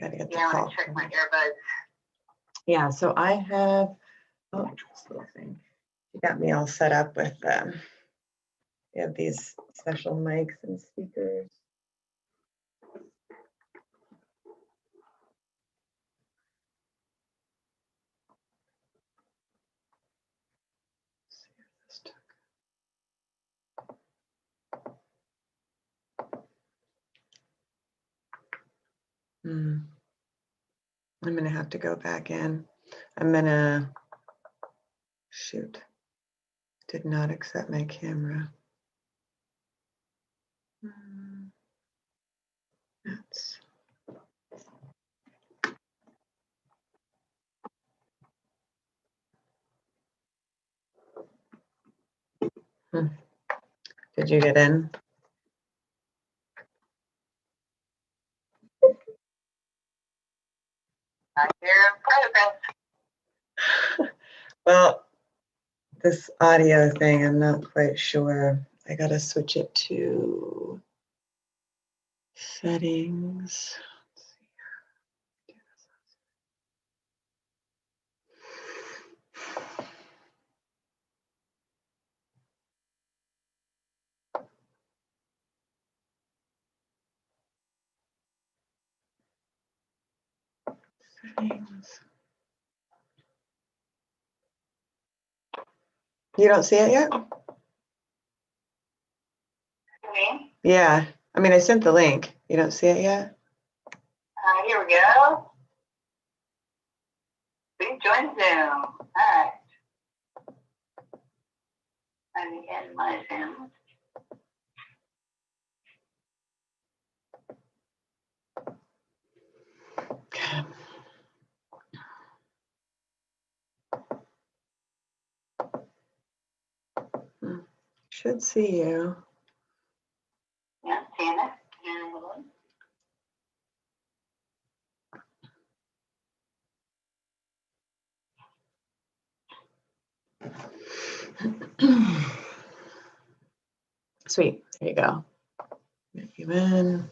Gotta get the Yeah, I call. want to check my earbuds. Yeah, so I have, oh, this little thing. You got me all set up with, we have these special mics and speakers. Let's see if this took. I'm gonna have to go back in. I'm gonna, shoot, did not accept my camera. That's, did you get in? I hear progress. Well, this audio thing, I'm not quite sure. I gotta switch it to settings. Settings. You don't see it yet? Me? Yeah. I mean, I sent the link. You don't see it yet? Here we go. Please join Zoom. All right. Let me end my Zoom. Okay. Should see you. Yeah, seeing it. Sweet. There you go. Get you in.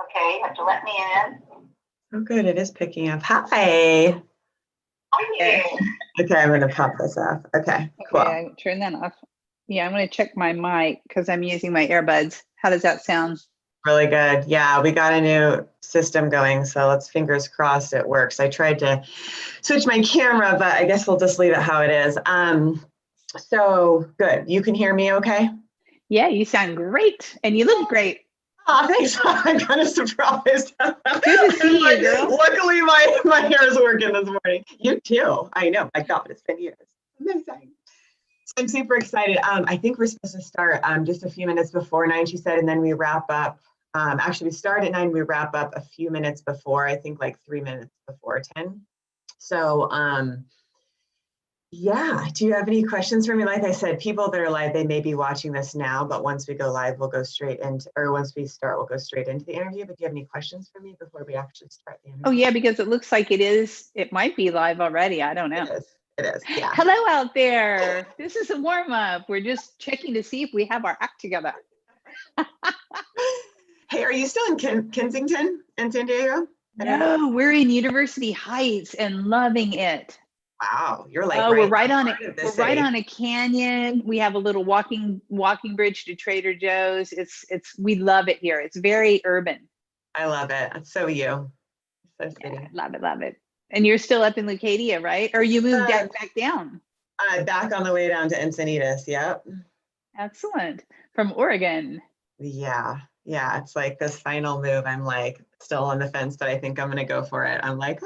Okay, you have to let me in. Oh, good. It is picking up. Hi. Okay. Okay, I'm going to pop this off. Okay, cool. Okay, I turn that off. Yeah, I'm going to check my mic because I'm using my earbuds. How does that sound? Really good. Yeah, we got a new system going, so let's fingers crossed it works. I tried to switch my camera, but I guess we'll just leave it how it is. So good. You can hear me okay? Yeah, you sound great and you look great. Oh, thanks. I'm kind of surprised. Good to see you, girl. Luckily, my hair is working this morning. You too. I know. My God, it's been years. Amazing. So I'm super excited. I think we're supposed to start just a few minutes before 9, she said, and then we wrap up. Actually, we start at 9, we wrap up a few minutes before, I think like 3 minutes before 10. So yeah, do you have any questions for me? Like I said, people that are live, they may be watching this now, but once we go live, we'll go straight into, or once we start, we'll go straight into the interview. But do you have any questions for me before we actually start the interview? Oh yeah, because it looks like it might be live already. I don't know. It is, yeah. Hello out there. This is a warm up. We're just checking to see if we have our act together. Hey, are you still in Kensington in San Diego? No, we're in University Heights and loving it. Wow, you're like we're right on it. We're right on a canyon. We have a little walking bridge to Trader Joe's. We love it here. It's very urban. I love it. It's so you. So city. Yeah, love it. And you're still up in Leucadia, right? Or you moved back down? Back on the way down to Encinitas. Yep. Excellent. From Oregon. Yeah. It's like this final move. I'm like still on the fence, but I think I'm going to go for it. I'm like,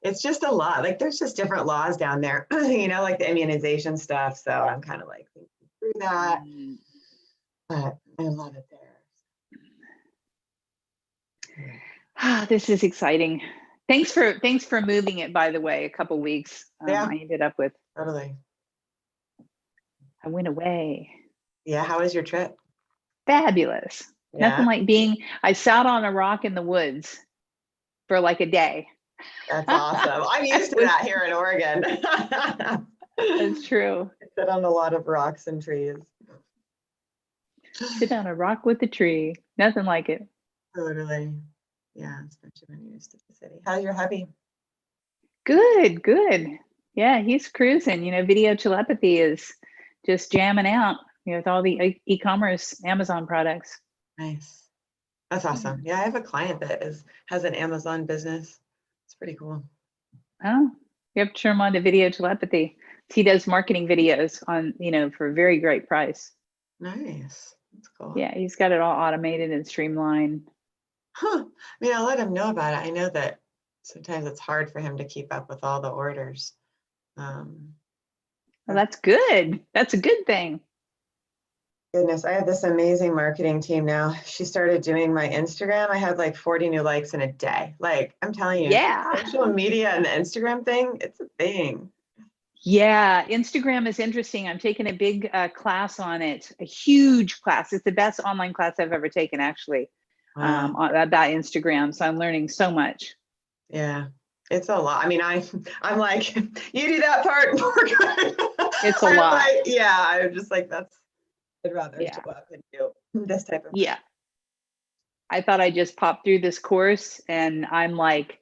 it's just a lot. Like there's just different laws down there, you know, like the immunization stuff. So I'm kind of like thinking through that, but I love it there. This is exciting. Thanks for moving it, by the way, a couple weeks. Yeah. I ended up with. Totally. I went away. Yeah. How was your trip? Fabulous. Yeah. Nothing like I sat on a rock in the woods for like a day. That's awesome. I'm used to that here in Oregon. That's true. I sit on a lot of rocks and trees. Sit on a rock with a tree. Nothing like it. Totally. Yeah, especially when you're used to the city. How's your hubby? Good, good. Yeah, he's cruising. Video telepathy is just jamming out, with all the e-commerce Amazon products. Nice. That's awesome. Yeah, I have a client that has an Amazon business. It's pretty cool. Oh, you have to turn him on to video telepathy. He does marketing videos on, for a very great price. Nice. That's cool. Yeah, he's got it all automated and streamlined. Huh. I mean, I'll let him know about it. I know that sometimes it's hard for him to keep up with all the orders. Well, that's good. That's a good thing. Goodness, I have this amazing marketing team now. She started doing my Instagram. I had like 40 new likes in a day. Like, I'm telling you, Yeah. social media and the Instagram thing, it's a thing. Yeah, Instagram is interesting. I'm taking a big class on it, a huge class. It's the best online class I've ever taken, actually, Wow. about Instagram. So I'm learning so much. Yeah, it's a lot. I mean, I'm like, you do that part, we're good. It's a lot. Like, yeah, I'm just like, I'd rather Yeah. show up and do this type of work. Yeah. I thought I just popped through this course, and I'm like,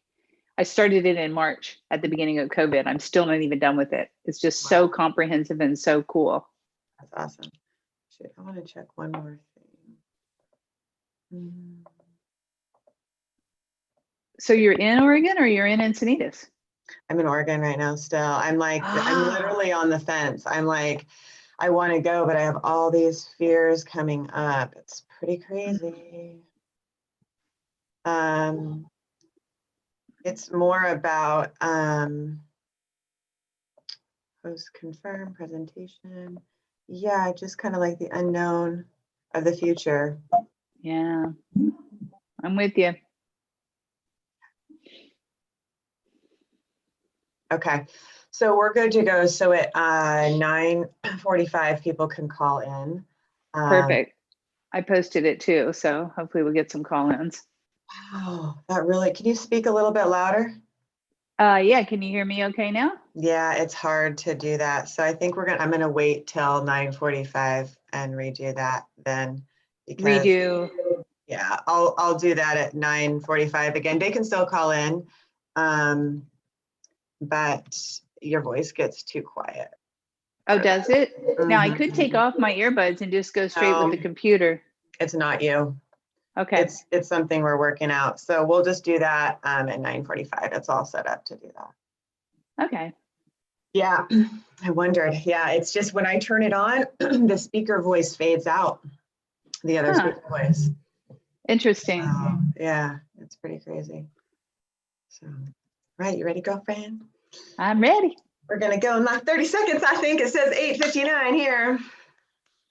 I started it in March at the beginning of COVID. I'm still not even done with it. It's just so comprehensive and so cool. That's awesome. Shit, I want to check one more thing. So you're in Oregon or you're in Encinitas? I'm in Oregon right now still. I'm literally on the fence. I'm like, I want to go, but I have all these fears coming up. It's pretty crazy. It's more about host confirm presentation. Yeah, just kind of like the unknown of the future. Yeah, I'm with you. Okay, so we're good to go. So at 9:45, people can call in. Perfect. I posted it too, so hopefully we'll get some call-ins. Wow, that really, can you speak a little bit louder? Yeah, can you hear me okay now? Yeah, it's hard to do that. So I think I'm gonna wait till 9:45 and redo that then. Because, Redo. yeah, I'll do that at 9:45 again. They can still call in, but your voice gets too quiet. Oh, does it? Now I could take Mhm. off my earbuds and just go straight with the No. computer. It's not you. Okay. It's something we're working out. So we'll just do that at 9:45. It's all set up to do that. Okay. Yeah, I wondered. Yeah, it's just when I turn it on, the speaker voice fades out. The other speaker voice. Interesting. Yeah, it's pretty crazy. So, right, you ready, girlfriend? I'm ready. We're gonna go in like 30 seconds, I think. It says 8:59 here.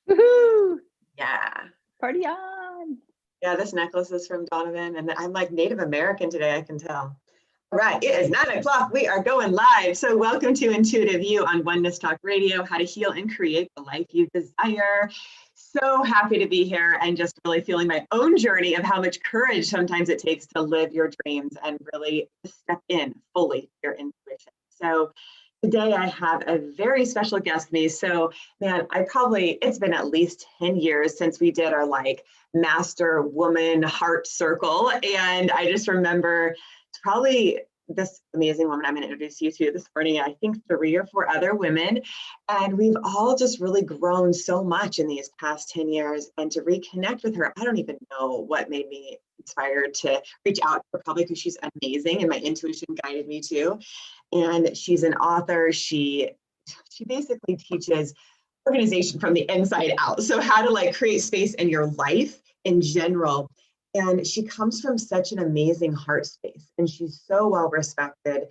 Woohoo! Yeah. Party on. Yeah, this necklace is from Donovan, and I'm like Native American today, I can tell. All right, it is 9 o'clock. We are going live. So welcome to Intuitive You on Oneness Talk Radio, how to heal and create the life you desire. So happy to be here and just really feeling my own journey of how much courage sometimes it takes to live your dreams and really step in fully to your intuition. So today I have a very special guest with me. So man, it's been at least 10 years since we did our like master woman heart circle. And I just remember probably this amazing woman I'm going to introduce you to this morning, I think 3 or 4 other women. And we've all just really grown so much in these past 10 years. And to reconnect with her, I don't even know what made me inspired to reach out to her, probably because she's amazing and my intuition guided me to. And she's an author. She basically teaches organization from the inside out. So how to like create space in your life in general. And she comes from such an amazing heart space, and she's so well respected,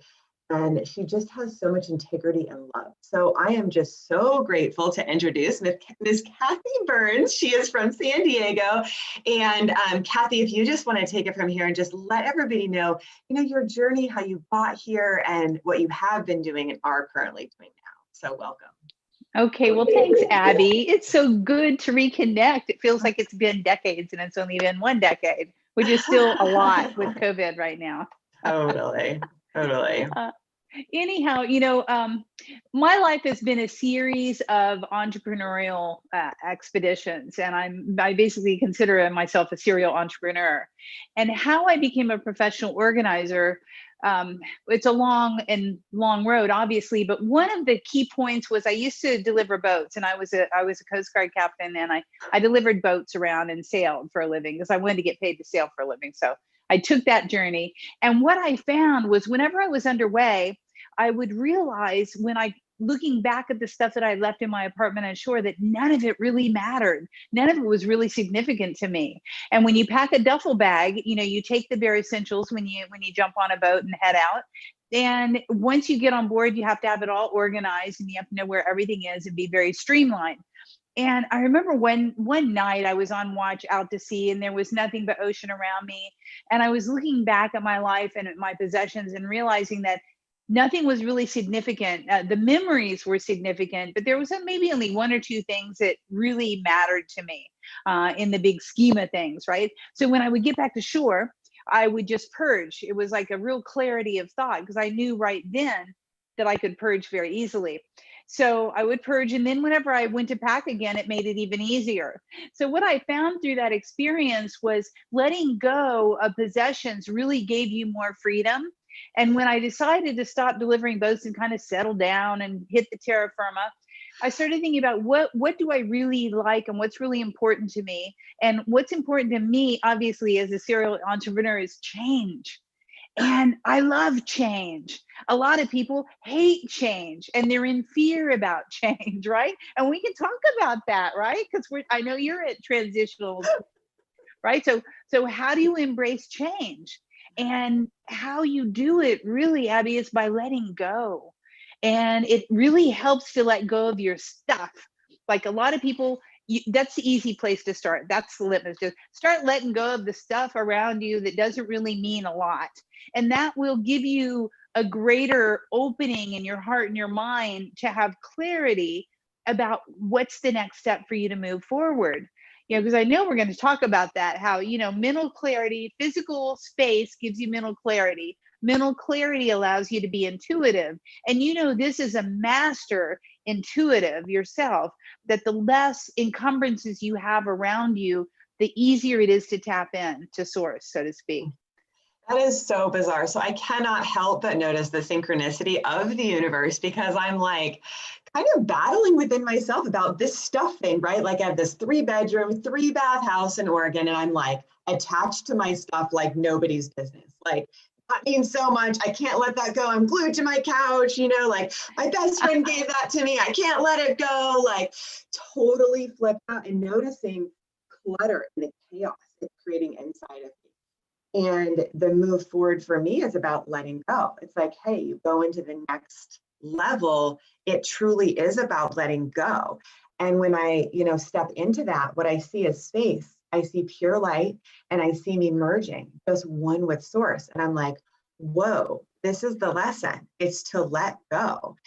and she just has so much integrity and love. So I am just so grateful to introduce Ms. Kathy Burns. She is from San Diego. And Kathy, if you just want to take it from here and just let everybody know, your journey, how you got here, and what you have been doing and are currently doing now. So welcome. Okay, well, thanks, Abby. It's so good to reconnect. It feels like it's been decades, and it's only been 1 decade, which is still a lot with COVID right now. Totally. anyhow, my life has been a series of entrepreneurial expeditions, and I basically consider myself a serial entrepreneur. And how I became a professional organizer, it's a long road, obviously, but one of the key points was I used to deliver boats, and I was a Coast Guard captain, and I delivered boats around and sailed for a living because I wanted to get paid to sail for a living. So I took that journey. And what I found was whenever I was underway, I would realize looking back at the stuff that I left in my apartment on shore, that none of it really mattered. None of it was really significant to me. And when you pack a duffel bag, you take the bare essentials when you jump on a boat and head out. And once you get on board, you have to have it all organized, and you have to know where everything is and be very streamlined. And I remember one night I was on watch out to sea, and there was nothing but ocean around me. And I was looking back at my life and at my possessions and realizing that nothing was really significant. The memories were significant, but there was maybe only one or two things that really mattered to me in the big scheme of things, right? So when I would get back to shore, I would just purge. It was like a real clarity of thought, because I knew right then that I could purge very easily. So I would purge, and then whenever I went to pack again, it made it even easier. So what I found through that experience was letting go of possessions really gave you more freedom. And when I decided to stop delivering boats and kind of settle down and hit the terra firma, I started thinking about what do I really like and what's really important to me. And what's important to me, obviously, as a serial entrepreneur, is change. And I love change. A lot of people hate change and they're in fear about change, right? And we can talk about that, right? Because I know you're at transitional, right? So how do you embrace change? And how you do it really, Abby, is by letting go. And it really helps to let go of your stuff. Like a lot of people, that's the easy place to start. That's the litmus. Just start letting go of the stuff around you that doesn't really mean a lot. And that will give you a greater opening in your heart and your mind to have clarity about what's the next step for you to move forward. Because I know we're going to talk about that, how, mental clarity, physical space gives you mental clarity. Mental clarity allows you to be intuitive. And this is a master intuitive yourself, that the less encumbrances you have around you, the easier it is to tap in to source, so to speak. That is so bizarre. So I cannot help but notice the synchronicity of the universe, because I'm like kind of battling within myself about this stuff thing, right? Like I have this 3-bedroom, 3-bath house in Oregon, and I'm like attached to my stuff like nobody's business. Like that means so much. I can't let that go. I'm glued to my couch, like my best friend gave that to me. I can't let it go. Like totally flip out and noticing clutter and the chaos it's creating inside of me. And the move forward for me is about letting go. It's like, hey, you go into the next level. It truly is about letting go. And when I, step into that, what I see is space. I see pure light, and I see me merging, just one with source. And I'm like, whoa, this is the lesson. It's to let go.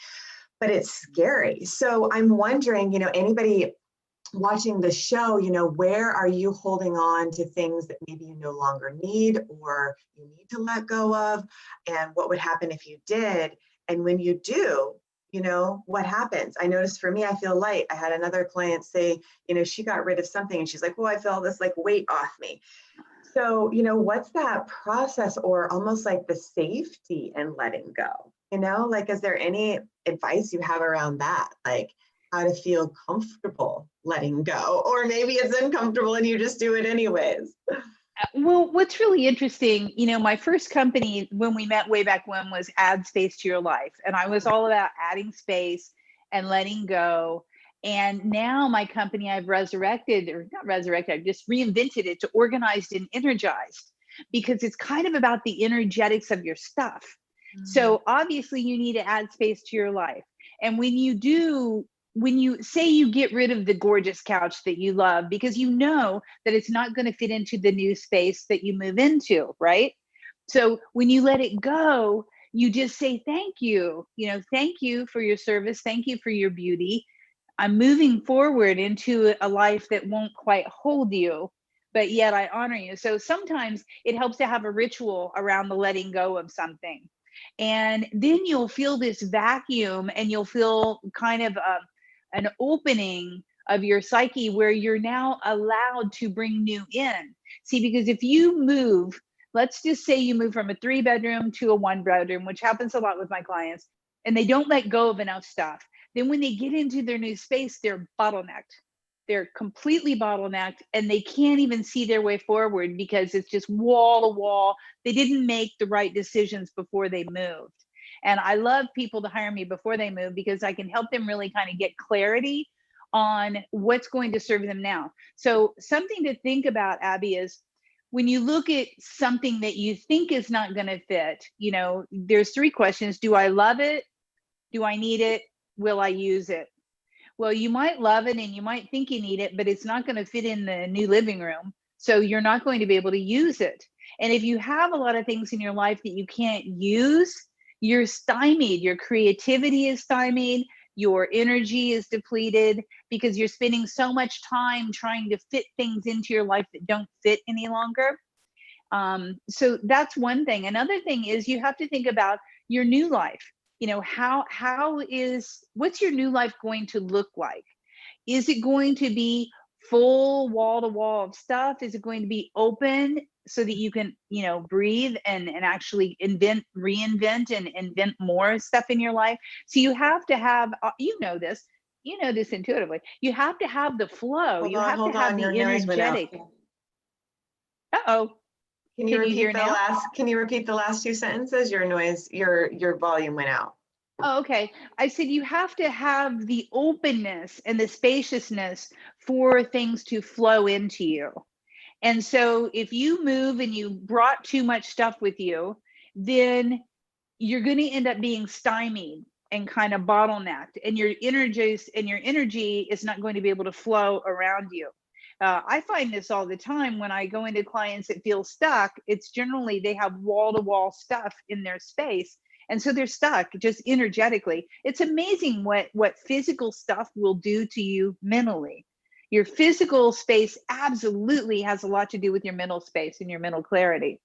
But it's scary. So I'm wondering, anybody watching the show, where are you holding on to things that maybe you no longer need or you need to let go of? And what would happen if you did? And when you do, what happens? I noticed for me, I feel light. I had another client say, she got rid of something and she's like, oh, I feel this like weight off me. So, what's that process, or almost like the safety in letting go? Like, is there any advice you have around that? Like, how to feel comfortable letting go, or maybe it's uncomfortable and you just do it anyways. Well, what's really interesting, my first company when we met way back when was Add Space to Your Life. And I was all about adding space and letting go. And now my company, I've not resurrected, I've just reinvented it to Organized and Energized, because it's kind of about the energetics of your stuff. Mm-hmm. So obviously you need to add space to your life. And when you say you get rid of the gorgeous couch that you love because you know that it's not going to fit into the new space that you move into, right? So when you let it go, you just say, thank you, thank you for your service. Thank you for your beauty. I'm moving forward into a life that won't quite hold you, but yet I honor you. So sometimes it helps to have a ritual around the letting go of something. And then you'll feel this vacuum, and you'll feel kind of an opening of your psyche where you're now allowed to bring new in. See, because if you move, let's just say you move from a 3-bedroom to a 1-bedroom, which happens a lot with my clients, and they don't let go of enough stuff. Then when they get into their new space, they're bottlenecked. They're completely bottlenecked, and they can't even see their way forward because it's just wall to wall. They didn't make the right decisions before they moved. And I love people to hire me before they move because I can help them really kind of get clarity on what's going to serve them now. So something to think about, Abby, is when you look at something that you think is not going to fit, there's 3 questions. Do I love it? Do I need it? Will I use it? Well, you might love it and you might think you need it, but it's not going to fit in the new living room. So you're not going to be able to use it. And if you have a lot of things in your life that you can't use, you're stymied. Your creativity is stymied. Your energy is depleted because you're spending so much time trying to fit things into your life that don't fit any longer. So that's one thing. Another thing is you have to think about your new life. What's your new life going to look like? Is it going to be full wall to wall of stuff? Is it going to be open so that you can, breathe and actually reinvent and invent more stuff in your life? So you have to have, this intuitively. You have to have the flow. Hold you on, have hold to have on, the your noise went out. energetic. Uh-oh. Can you hear repeat the now? last 2 sentences? Your noise, your volume went out. Oh, okay. I said you have to have the openness and the spaciousness for things to flow into you. And so if you move and you brought too much stuff with you, then you're going to end up being stymied and kind of bottlenecked, and your energy is not going to be able to flow around you. I find this all the time when I go into clients that feel stuck. It's generally they have wall-to-wall stuff in their space, and so they're stuck just energetically. It's amazing what physical stuff will do to you mentally. Your physical space absolutely has a lot to do with your mental space and your mental clarity.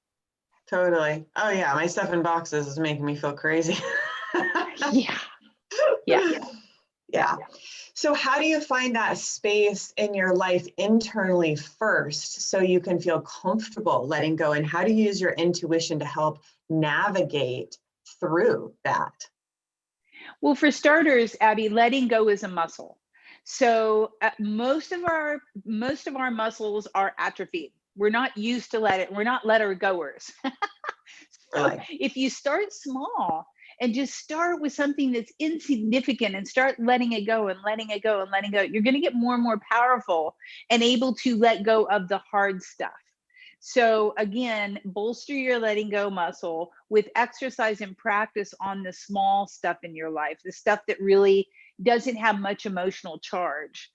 Totally. Oh yeah, my stuff in boxes is making me feel crazy. Yeah. So how do you find that space in your life internally first so you can feel comfortable letting go? And how do you use your intuition to help navigate through that? Well, for starters, Abby, letting go is a muscle. So most of our muscles are atrophied. We're not used to we're not letter goers. So if you start small and just start with something that's insignificant and start letting it go and letting it go and letting go, you're going to get more and more powerful and able to let go of the hard stuff. So again, bolster your letting go muscle with exercise and practice on the small stuff in your life, the stuff that really doesn't have much emotional charge.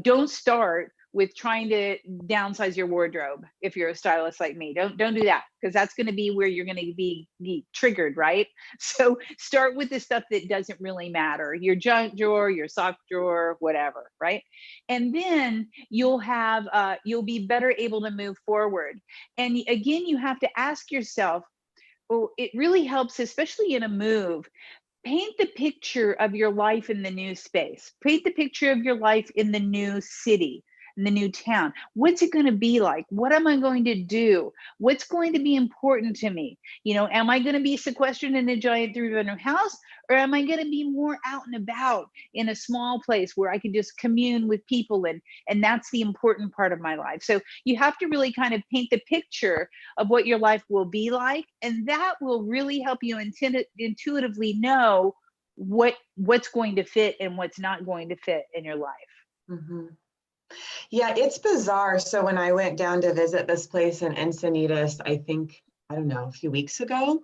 Don't start with trying to downsize your wardrobe. If you're a stylist like me, don't do that, because that's going to be where you're going to be triggered, right? So start with the stuff that doesn't really matter, your junk drawer, your sock drawer, whatever, right? And then you'll be better able to move forward. And again, you have to ask yourself, it really helps, especially in a move. Paint the picture of your life in the new space. Paint the picture of your life in the new city, in the new town. What's it going to be like? What am I going to do? What's going to be important to me? Am I going to be sequestered in a giant 3-bedroom house, or am I going to be more out and about in a small place where I can just commune with people, and that's the important part of my life. So you have to really kind of paint the picture of what your life will be like, and that will really help you intuitively know what's going to fit and what's not going to fit in your life. Mm-hmm. Yeah, it's bizarre. So when I went down to visit this place in Encinitas, a few weeks ago,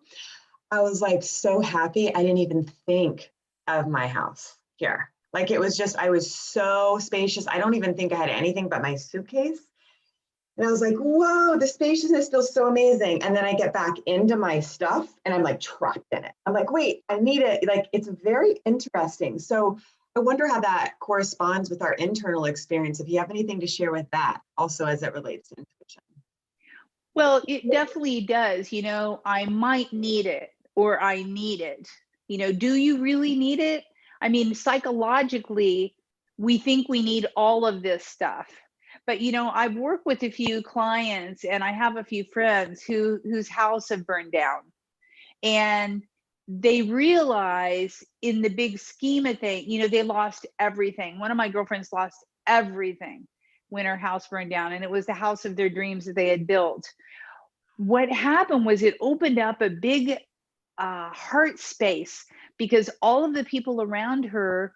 I was like so happy. I didn't even think of my house here. Like it was just, I was so spacious. I don't even think I had anything but my suitcase. And I was like, whoa, the spaciousness feels so amazing. And then I get back into my stuff and I'm like trapped in it. I'm like, wait, I need it. Like, it's very interesting. So I wonder how that corresponds with our internal experience. If you have anything to share with that also as it relates to intuition. Well, it definitely does. I might need it, or I need it. Do you really need it? I mean, psychologically, we think we need all of this stuff. But I've worked with a few clients and I have a few friends whose house have burned down. And they realize in the big scheme of things, they lost everything. One of my girlfriends lost everything when her house burned down, and it was the house of their dreams that they had built. What happened was it opened up a big heart space, because all of the people around her,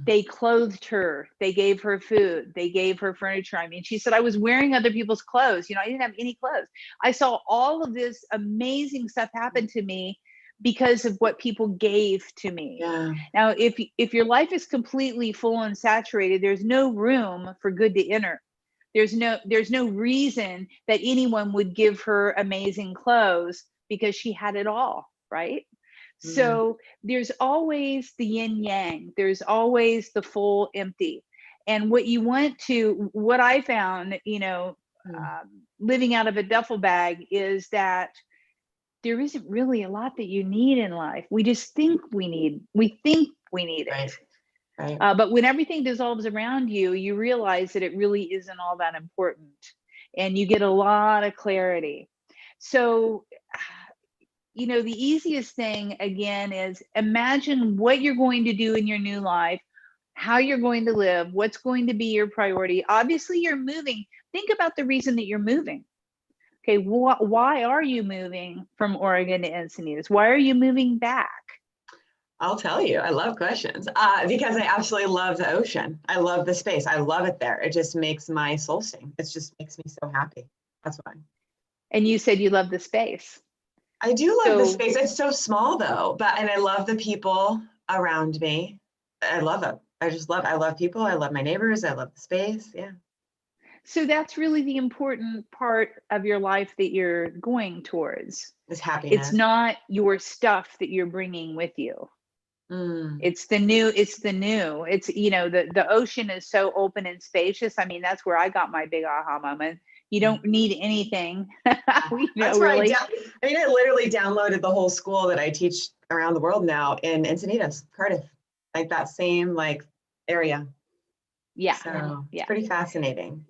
they clothed her, they gave her food, they gave her furniture. I mean, she said, I was wearing other people's clothes. I didn't have any clothes. I saw all of this amazing stuff happen to me because of what people gave to me. Yeah. Now, if your life is completely full and saturated, there's no room for good to enter. There's no reason that anyone would give her amazing clothes because she had it all, right? So there's always the yin yang. There's always the full empty. And what I found, living out of a duffel bag, is that there isn't really a lot that you need in life. We just think we need it. Right. But when everything dissolves around you, you realize that it really isn't all that important, and you get a lot of clarity. So, the easiest thing again is imagine what you're going to do in your new life, how you're going to live, what's going to be your priority. Obviously, you're moving. Think about the reason that you're moving. Okay, why are you moving from Oregon to Encinitas? Why are you moving back? I'll tell you, I love questions because I absolutely love the ocean. I love the space. I love it there. It just makes my soul sing. It just makes me so happy. That's why. And you said you love the space. I do love the space. It's so small though, and I love the people around me. I love it. I love people. I love my neighbors. I love the space. Yeah. So that's really the important part of your life that you're going towards. It's happiness. It's not your stuff that you're bringing with you. It's the new. It's the ocean is so open and spacious. I mean, that's where I got my big aha moment. You don't need anything. That's really. I literally downloaded the whole school that I teach around the world now in Encinitas, Cardiff, like that same area. Yeah. So it's pretty fascinating.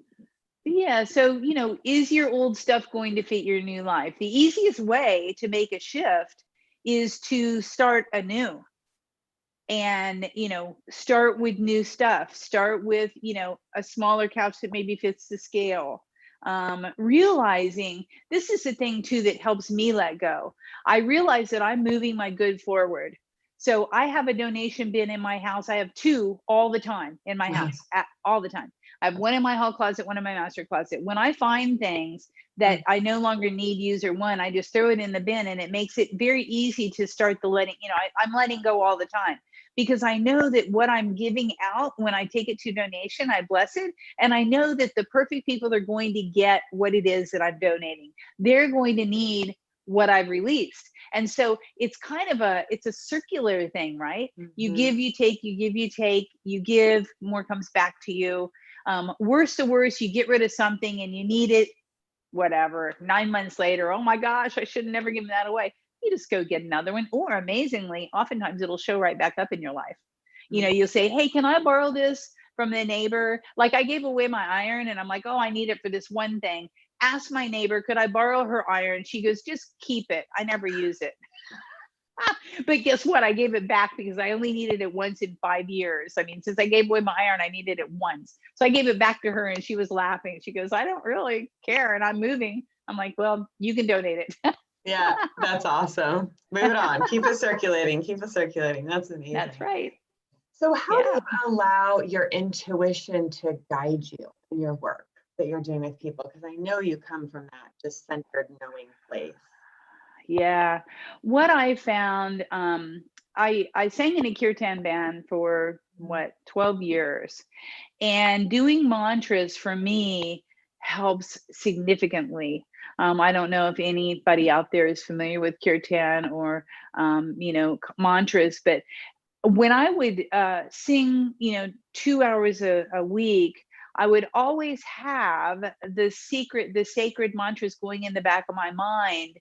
Yeah. So, is your old stuff going to fit your new life? The easiest way to make a shift is to start anew. And start with new stuff. Start with a smaller couch that maybe fits the scale. Realizing this is the thing too that helps me let go. I realize that I'm moving my good forward. So I have a donation bin in my house. I have 2 all the time in my house, all the time. I have one in my hall closet, one in my master closet. When I find things that I no longer need, use, or want, I just throw it in the bin, and it makes it very easy to start the letting. I'm letting go all the time, because I know that what I'm giving out, when I take it to donation, I bless it. And I know that the perfect people are going to get what it is that I'm donating. They're going to need what I've released. And so it's kind of it's a circular thing, right? You give, you take, you give, you take, you give, more comes back to you. Worst to worst, you get rid of something and you need it, whatever, 9 months later, oh my gosh, I should have never given that away. You just go get another one. Or amazingly, oftentimes it'll show right back up in your life. You'll say, hey, can I borrow this from the neighbor? Like I gave away my iron and I'm like, oh, I need it for this one thing. Ask my neighbor, could I borrow her iron? She goes, just keep it. I never use it. But guess what? I gave it back because I only needed it once in 5 years. I mean, since I gave away my iron, I needed it once. So I gave it back to her and she was laughing. She goes, I don't really care and I'm moving. I'm like, well, you can donate it. Yeah, that's awesome. Move it on. Keep it circulating. Keep it circulating. That's amazing. That's right. So how do you allow your intuition to guide you in your work that you're doing with people? Because I know you come from that just centered knowing place. Yeah. What I found, I sang in a kirtan band for 12 years, and doing mantras for me helps significantly. I don't know if anybody out there is familiar with kirtan or, mantras, but when I would sing, 2 hours a week, I would always have the sacred mantras going in the back of my mind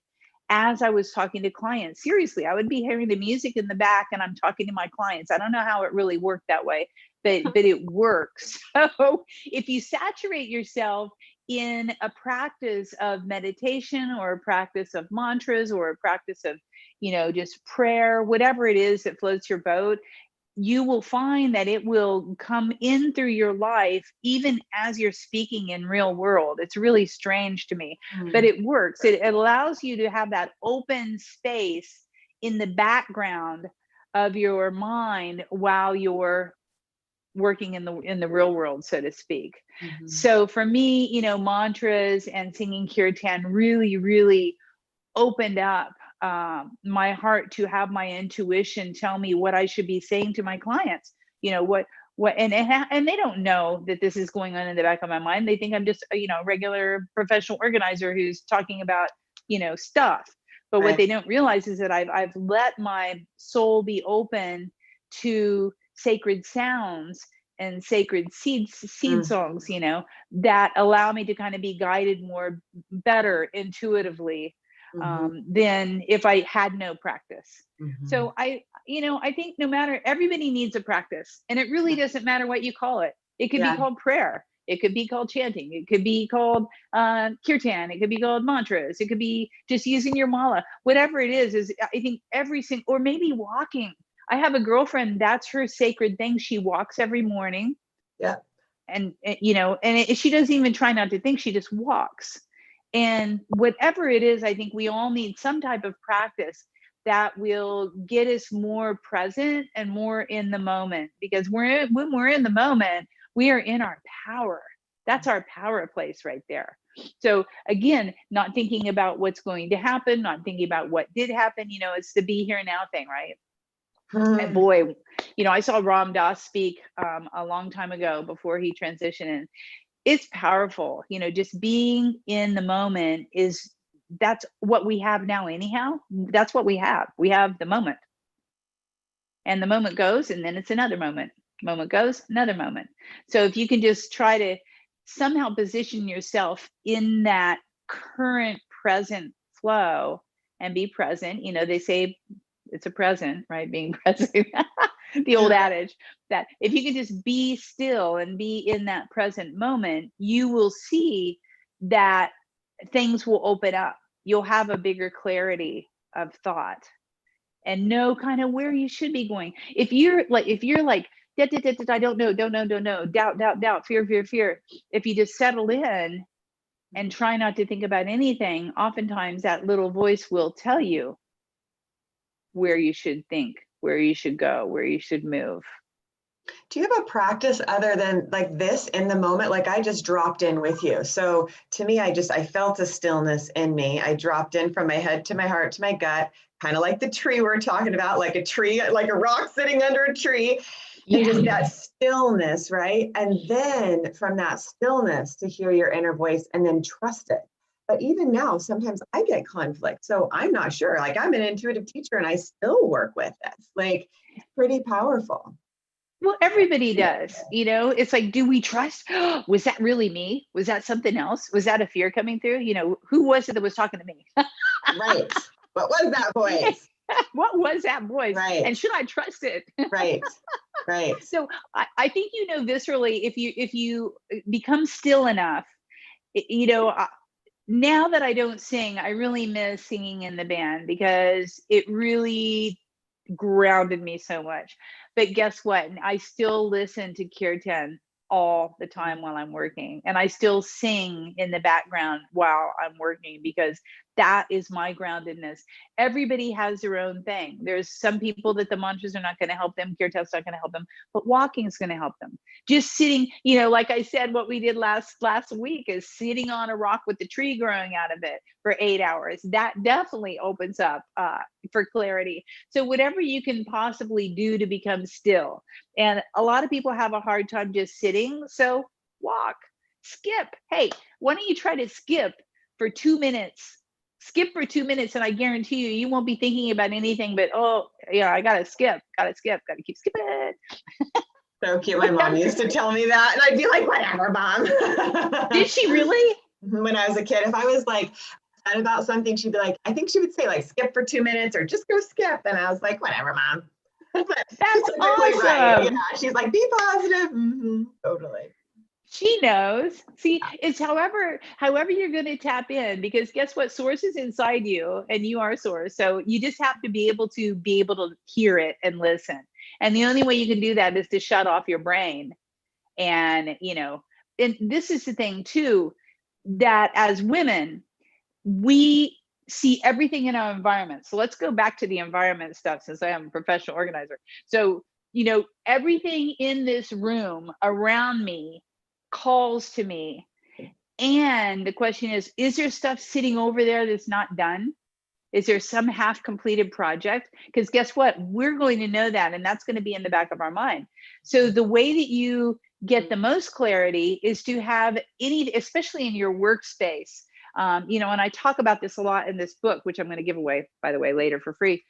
as I was talking to clients. Seriously, I would be hearing the music in the back and I'm talking to my clients. I don't know how it really worked that way, but it works. So if you saturate yourself in a practice of meditation or a practice of mantras or a practice of, just prayer, whatever it is that floats your boat, you will find that it will come in through your life, even as you're speaking in real world. It's really strange to me, but it works. It allows you to have that open space in the background of your mind while you're working in the real world, so to speak. So for me, mantras and singing kirtan really, really opened up my heart to have my intuition tell me what I should be saying to my clients. And they don't know that this is going on in the back of my mind. They think I'm just a regular professional organizer who's talking about stuff. But what they don't realize is that I've let my soul be open to sacred sounds and sacred seed songs, that allow me to kind of be guided better intuitively than if I had no practice. So I think everybody needs a practice, and it really doesn't matter what you call it. It could be called prayer. It could be called chanting. It could be called kirtan. It could be called mantras. It could be just using your mala. Whatever it is I think or maybe walking. I have a girlfriend, that's her sacred thing. She walks every morning. Yeah. And she doesn't even try not to think, she just walks. And whatever it is, I think we all need some type of practice that will get us more present and more in the moment, because when we're in the moment, we are in our power. That's our power place right there. So again, not thinking about what's going to happen, not thinking about what did happen, it's the be here now thing, right? And boy, I saw Ram Dass speak a long time ago before he transitioned, and it's powerful. Just being in the moment that's what we have now anyhow. That's what we have. We have the moment, and the moment goes, and then it's another moment. Moment goes, another moment. So if you can just try to somehow position yourself in that current present flow and be present, they say it's a present, right? Being present, the old adage that if you can just be still and be in that present moment, you will see that things will open up. You'll have a bigger clarity of thought and know kind of where you should be going. If you're like, I don't know, doubt, fear. If you just settle in and try not to think about anything, oftentimes that little voice will tell you where you should think, where you should go, where you should move. Do you have a practice other than like this in the moment? Like I just dropped in with you. So to me, I felt a stillness in me. I dropped in from my head to my heart to my gut, kind of like the tree we're talking about, like a tree, like a rock sitting under a tree. And just that stillness, right? And then from that stillness to hear your inner voice and then trust it. But even now, sometimes I get conflict. So I'm not sure. Like I'm an intuitive teacher and I still work with this. Like it's pretty powerful. Well, everybody does. It's like, do we trust? Was that really me? Was that something else? Was that a fear coming through? Who was it that was talking to me? Right. What was that voice? What was that voice? Right. And should I trust it? Right. So I think, viscerally, if you become still enough, now that I don't sing, I really miss singing in the band because it really grounded me so much. But guess what? I still listen to kirtan all the time while I'm working, and I still sing in the background while I'm working because that is my groundedness. Everybody has their own thing. There's some people that the mantras are not going to help them, kirtan's not going to help them, but walking is going to help them. Just sitting, like I said, what we did last week is sitting on a rock with the tree growing out of it for 8 hours. That definitely opens up for clarity. So whatever you can possibly do to become still. And a lot of people have a hard time just sitting. So walk, skip. Hey, why don't you try to skip for 2 minutes? Skip for 2 minutes, and I guarantee you won't be thinking about anything but, I gotta skip, gotta keep skipping. So cute. My mom used to tell me that, and I'd be like, whatever, Mom. Did she really? When I was a kid, if I was like upset about something, she'd be like, I think she would say like, skip for 2 minutes or just go skip. And I was like, whatever, Mom. But That's she's typically right. awesome. Yeah, she's like, be positive. Totally. She knows. See, Yeah. it's however you're going to tap in, because guess what? Source is inside you and you are source. So you just have to be able to hear it and listen. And the only way you can do that is to shut off your brain. And, and this is the thing too, that as women, we see everything in our environment. So let's go back to the environment stuff, since I am a professional organizer. So, everything in this room around me calls to me. And the question is there stuff sitting over there that's not done? Is there some half completed project? Because guess what? We're going to know that, and that's going to be in the back of our mind. So the way that you get the most clarity is to have especially in your workspace. And I talk about this a lot in this book, which I'm going to give away, by the way, later for free.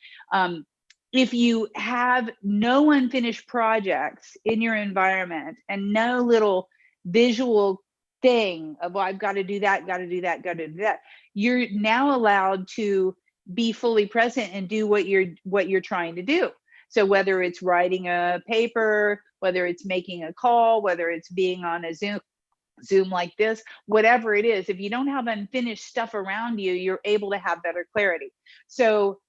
If you have no unfinished projects in your environment and no little visual thing of, well, I've got to do that, got to do that, got to do that, you're now allowed to be fully present and do what you're trying to do. So whether it's writing a paper, whether it's making a call, whether it's being on a Zoom like this, whatever it is, if you don't have unfinished stuff around you, you're able to have better clarity. So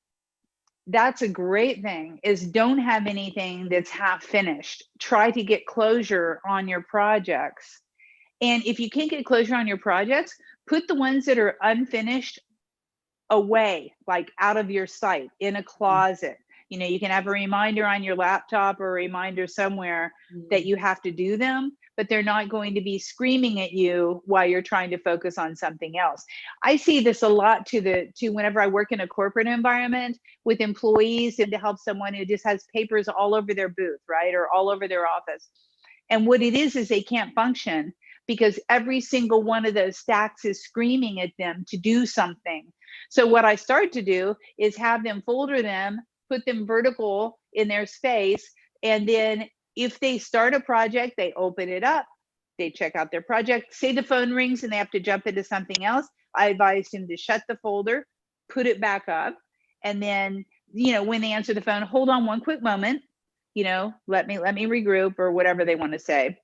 that's a great thing, is don't have anything that's half finished. Try to get closure on your projects. And if you can't get closure on your projects, put the ones that are unfinished away, like out of your sight, in a closet. You can have a reminder on your laptop or a reminder somewhere that you have to do them, but they're not going to be screaming at you while you're trying to focus on something else. I see this a lot to whenever I work in a corporate environment with employees, and to help someone who just has papers all over their booth, right? Or all over their office. And what it is they can't function because every single one of those stacks is screaming at them to do something. So what I start to do is have them folder them, put them vertical in their space, and then if they start a project, they open it up, they check out their project. Say the phone rings and they have to jump into something else, I advise them to shut the folder, put it back up, and then, when they answer the phone, hold on one quick moment, let me regroup, or whatever they want to say.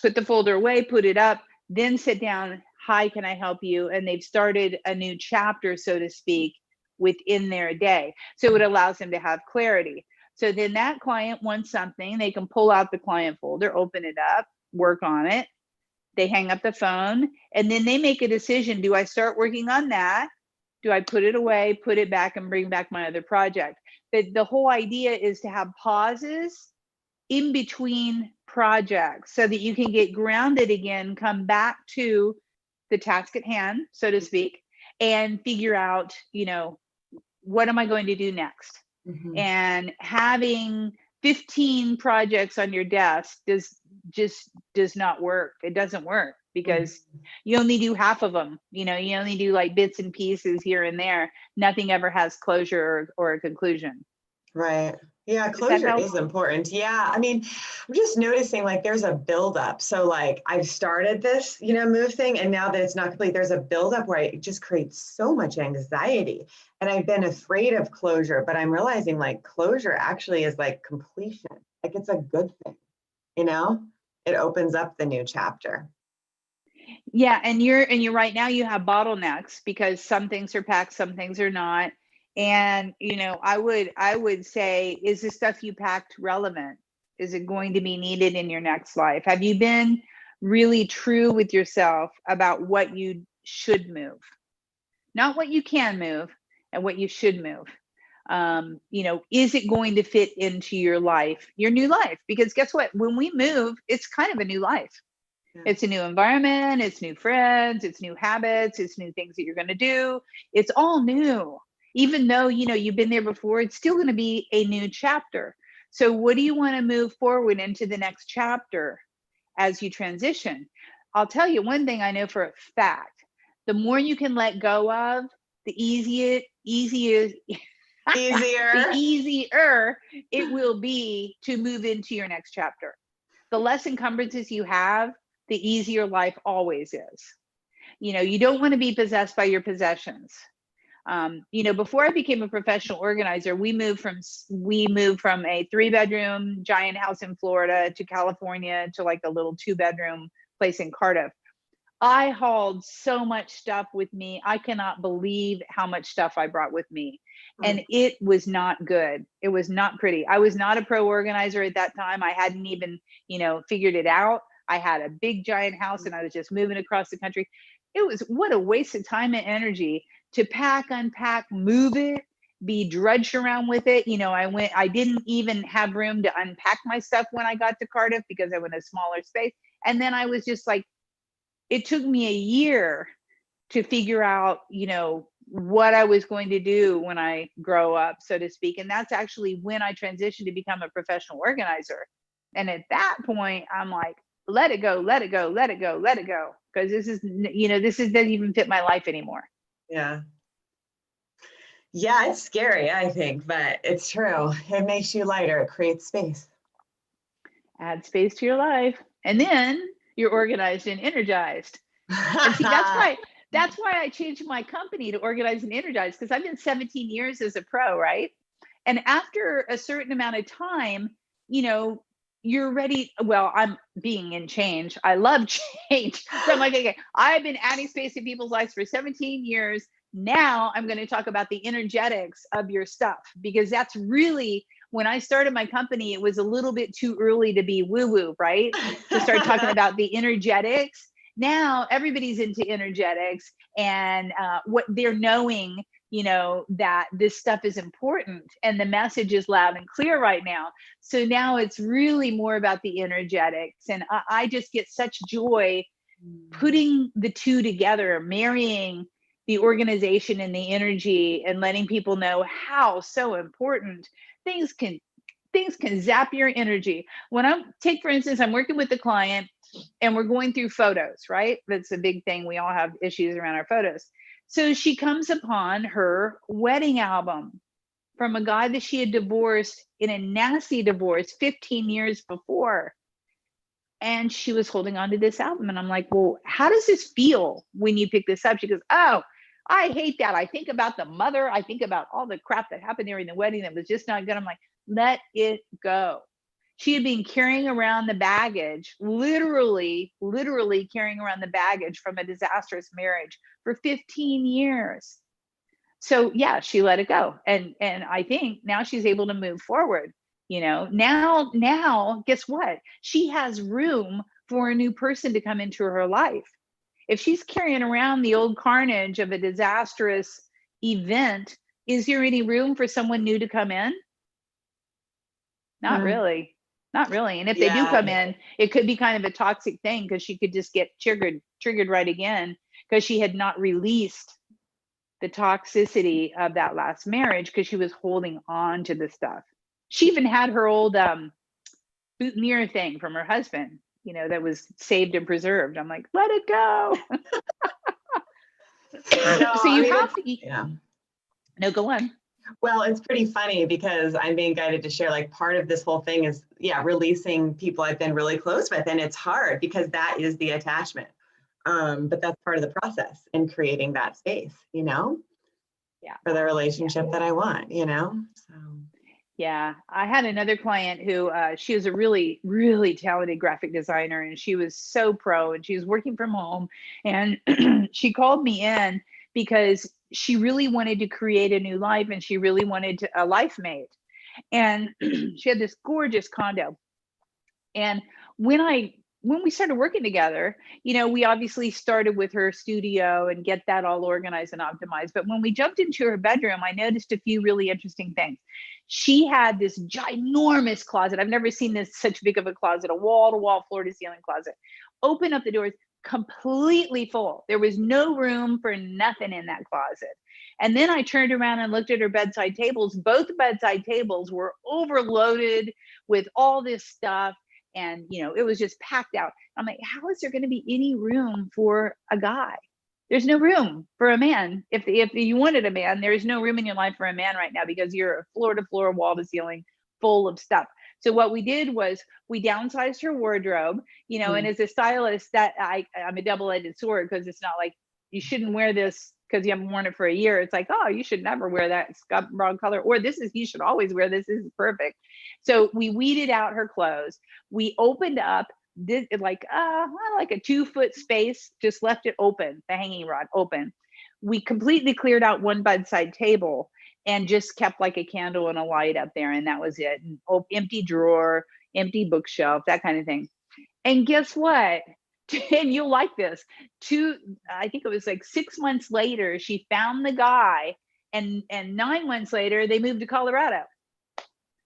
Put the folder away, put it up, then sit down. Hi, can I help you? And they've started a new chapter, so to speak, within their day. So it allows them to have clarity. So then that client wants something, they can pull out the client folder, open it up, work on it. They hang up the phone, and then they make a decision. Do I start working on that? Do I put it away, put it back, and bring back my other project? The whole idea is to have pauses in between projects so that you can get grounded again, come back to the task at hand, so to speak, and figure out, what am I going to do next? And having 15 projects on your desk does not work. It doesn't work because you only do half of them. You only do like bits and pieces here and there. Nothing ever has closure or a conclusion. Right. Yeah, closure is important. Yeah. I mean, I'm just noticing like there's a buildup. So like I've started this, move thing, and now that it's not complete, there's a buildup where it just creates so much anxiety. And I've been afraid of closure, but I'm realizing like closure actually is like completion. Like it's a good thing, it opens up the new chapter. Yeah. And you're right now you have bottlenecks because some things are packed, some things are not. And, I would say, is the stuff you packed relevant? Is it going to be needed in your next life? Have you been really true with yourself about what you should move? Not what you can move, and what you should move. Is it going to fit into your life, your new life? Because guess what? When we move, it's kind of a new life. Yeah. It's a new environment, it's new friends, it's new habits, it's new things that you're going to do. It's all new. Even though, you've been there before, it's still going to be a new chapter. So what do you want to move forward into the next chapter as you transition? I'll tell you one thing I know for a fact. The more you can let go of, the easier it will be to move into your next chapter. The less encumbrances you have, the easier life always is. You know, you don't want to be possessed by your possessions. You know, before I became a professional organizer, we moved from a 3-bedroom giant house in Florida to California to like a little 2-bedroom place in Cardiff. I hauled so much stuff with me. I cannot believe how much stuff I brought with me. And it was not good. It was not pretty. I was not a pro organizer at that time. I hadn't even, you know, figured it out. I had a big giant house and I was just moving across the country. It was, what a waste of time and energy to pack, unpack, move it, be drudged around with it. You know, I didn't even have room to unpack my stuff when I got to Cardiff because I went a smaller space. And then I was just like, it took me a year to figure out, you know, what I was going to do when I grow up, so to speak. And that's actually when I transitioned to become a professional organizer. And at that point, I'm like, let it go, let it go, let it go, let it go. Because this is, you know, doesn't even fit my life anymore. Yeah. Yeah, it's scary, I think, but it's true. It makes you lighter. It creates space. Add space to your life. And then you're organized and energized. And see, that's why I changed my company to Organize and Energize, because I've been 17 years as a pro, right? And after a certain amount of time, you know, you're ready. Well, I'm being in change. I love change. So I'm like, okay, I've been adding space to people's lives for 17 years. Now I'm going to talk about the energetics of your stuff, because that's really, when I started my company, it was a little bit too early to be woo-woo, right? To start talking about the energetics. Now everybody's into energetics and what they're knowing, you know, that this stuff is important and the message is loud and clear right now. So now it's really more about the energetics. And I just get such joy putting the two together, marrying the organization and the energy and letting people know how so important things can zap your energy. When for instance, I'm working with the client and we're going through photos, right? That's a big thing. We all have issues around our photos. So she comes upon her wedding album from a guy that she had divorced in a nasty divorce 15 years before. And she was holding on to this album. And I'm like, well, how does this feel when you pick this up? She goes, oh, I hate that. I think about the mother. I think about all the crap that happened during the wedding that was just not good. I'm like, let it go. She had been carrying around the baggage, literally carrying around the baggage from a disastrous marriage for 15 years. So yeah, she let it go. And I think now she's able to move forward. You know, now guess what? She has room for a new person to come into her life. If she's carrying around the old carnage of a disastrous event, is there any room for someone new to come in? Not really. Not really. And if they do come in, it could be kind of a toxic thing, because she could just get triggered right again, because she had not released the toxicity of that last marriage, because she was holding on to the stuff. She even had her old boutonniere thing from her husband, you know, that was saved and preserved. I'm like, let it go. So you have to. No, go on. Well, it's pretty funny because I'm being guided to share, like, part of this whole thing is, releasing people I've been really close with. And it's hard because that is the attachment. But that's part of the process in creating that space, you know, for the relationship that I want, you know, so. Yeah, I had another client who she was a really, really talented graphic designer, and she was so pro, and she was working from home, and she called me in because she really wanted to create a new life, and she really wanted a life mate. And she had this gorgeous condo. And when we started working together, you know, we obviously started with her studio and get that all organized and optimized. But when we jumped into her bedroom, I noticed a few really interesting things. She had this ginormous closet. I've never seen such big of a closet, a wall-to-wall, floor-to-ceiling closet. Open up the doors, completely full. There was no room for nothing in that closet. And then I turned around and looked at her bedside tables. Both bedside tables were overloaded with all this stuff. And, you know, it was just packed out. I'm like, how is there going to be any room for a guy? There's no room for a man. If you wanted a man, there is no room in your life for a man right now, because you're floor to floor, wall to ceiling, full of stuff. So what we did was we downsized her wardrobe, you know, and as a stylist, that I'm a double-edged sword, because it's not like you shouldn't wear this because you haven't worn it for a year. It's like, oh, you should never wear that wrong color, or you should always wear this. This is perfect. So we weeded out her clothes. We opened up this like a 2-foot space, just left it open, the hanging rod open. We completely cleared out one bedside table and just kept like a candle and a light up there, and that was it. And empty drawer, empty bookshelf, that kind of thing. And guess what? And you'll like this. I think it was like 6 months later, she found the guy, and 9 months later, they moved to Colorado.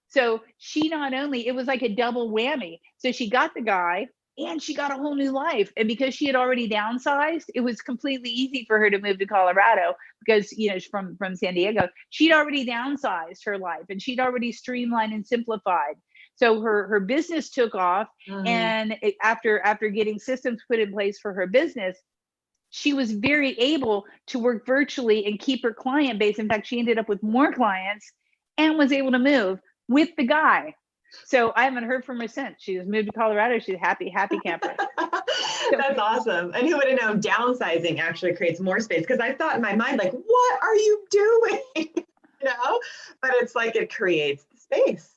So she not only, it was like a double whammy. So she got the guy and she got a whole new life. And because she had already downsized, it was completely easy for her to move to Colorado because, you know, from San Diego, she'd already downsized her life and she'd already streamlined and simplified. So her business took off. And after getting systems put in place for her business, she was very able to work virtually and keep her client base. In fact, she ended up with more clients and was able to move with the guy. So I haven't heard from her since. She was moved to Colorado. She's a happy camper. That's awesome. And who would have known downsizing actually creates more space? Because I thought in my mind, like, what are you doing? You know, but it's like it creates space.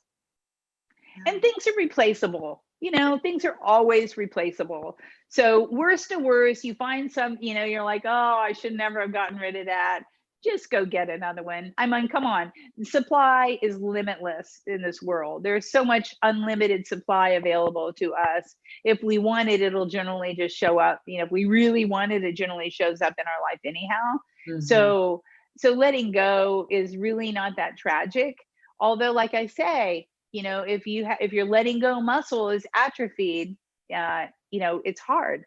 And things are replaceable. You know, things are always replaceable. So worst to worst, you find some, you know, you're like, oh, I should never have gotten rid of that. Just go get another one. I mean, come on. Supply is limitless in this world. There's so much unlimited supply available to us. If we want it, it'll generally just show up. You know, if we really want it, it generally shows up in our life anyhow. So letting go is really not that tragic. Although, like I say, you know, if your letting go muscle is atrophied, you know, it's hard.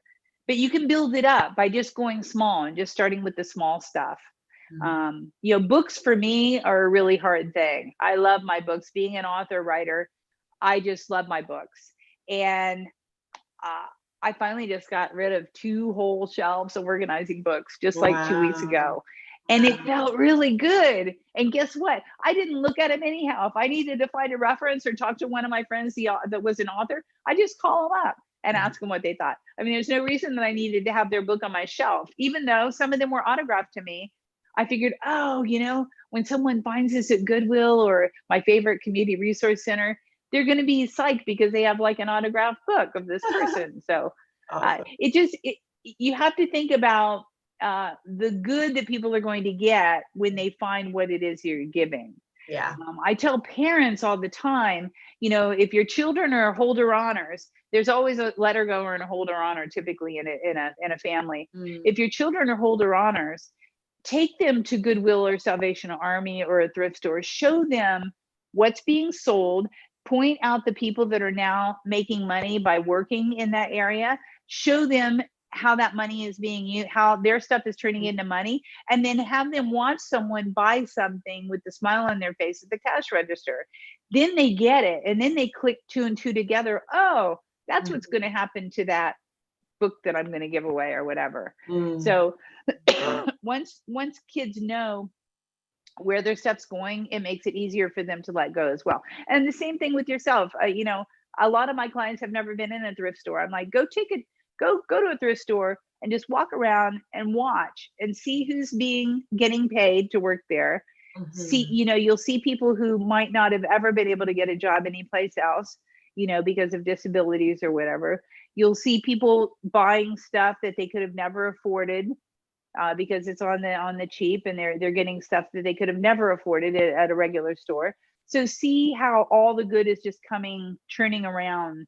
But you can build it up by just going small and just starting with the small stuff. You know, books for me are a really hard thing. I love my books. Being an author, writer, I just love my books. And I finally just got rid of 2 whole shelves of organizing books just like 2 weeks ago. And it felt really good. And guess what? I didn't look at them anyhow. If I needed to find a reference or talk to one of my friends that was an author, I just call them up and ask them what they thought. I mean, there's no reason that I needed to have their book on my shelf, even though some of them were autographed to me. I figured, oh, you know, when someone finds this at Goodwill or my favorite community resource center, they're going to be psyched because they have like an autographed book of this person. So awesome. You have to think about the good that people are going to get when they find what it is you're giving. Yeah. I tell parents all the time, you know, if your children are holder honors, there's always a letter goer and a holder honor typically in a family. If your children are holder honors, take them to Goodwill or Salvation Army or a thrift store, show them what's being sold, point out the people that are now making money by working in that area, show them how that money is being used, how their stuff is turning into money, and then have them watch someone buy something with the smile on their face at the cash register. Then they get it, and then they click 2 and 2 together. Oh, that's what's going to happen to that book that I'm going to give away or whatever. So once kids know where their stuff's going, it makes it easier for them to let go as well. And the same thing with yourself. You know, a lot of my clients have never been in a thrift store. I'm like, go to a thrift store and just walk around and watch and see who's getting paid to work there. See, you know, you'll see people who might not have ever been able to get a job anyplace else, you know, because of disabilities or whatever. You'll see people buying stuff that they could have never afforded because it's on the cheap, and they're getting stuff that they could have never afforded at a regular store. So see how all the good is just churning around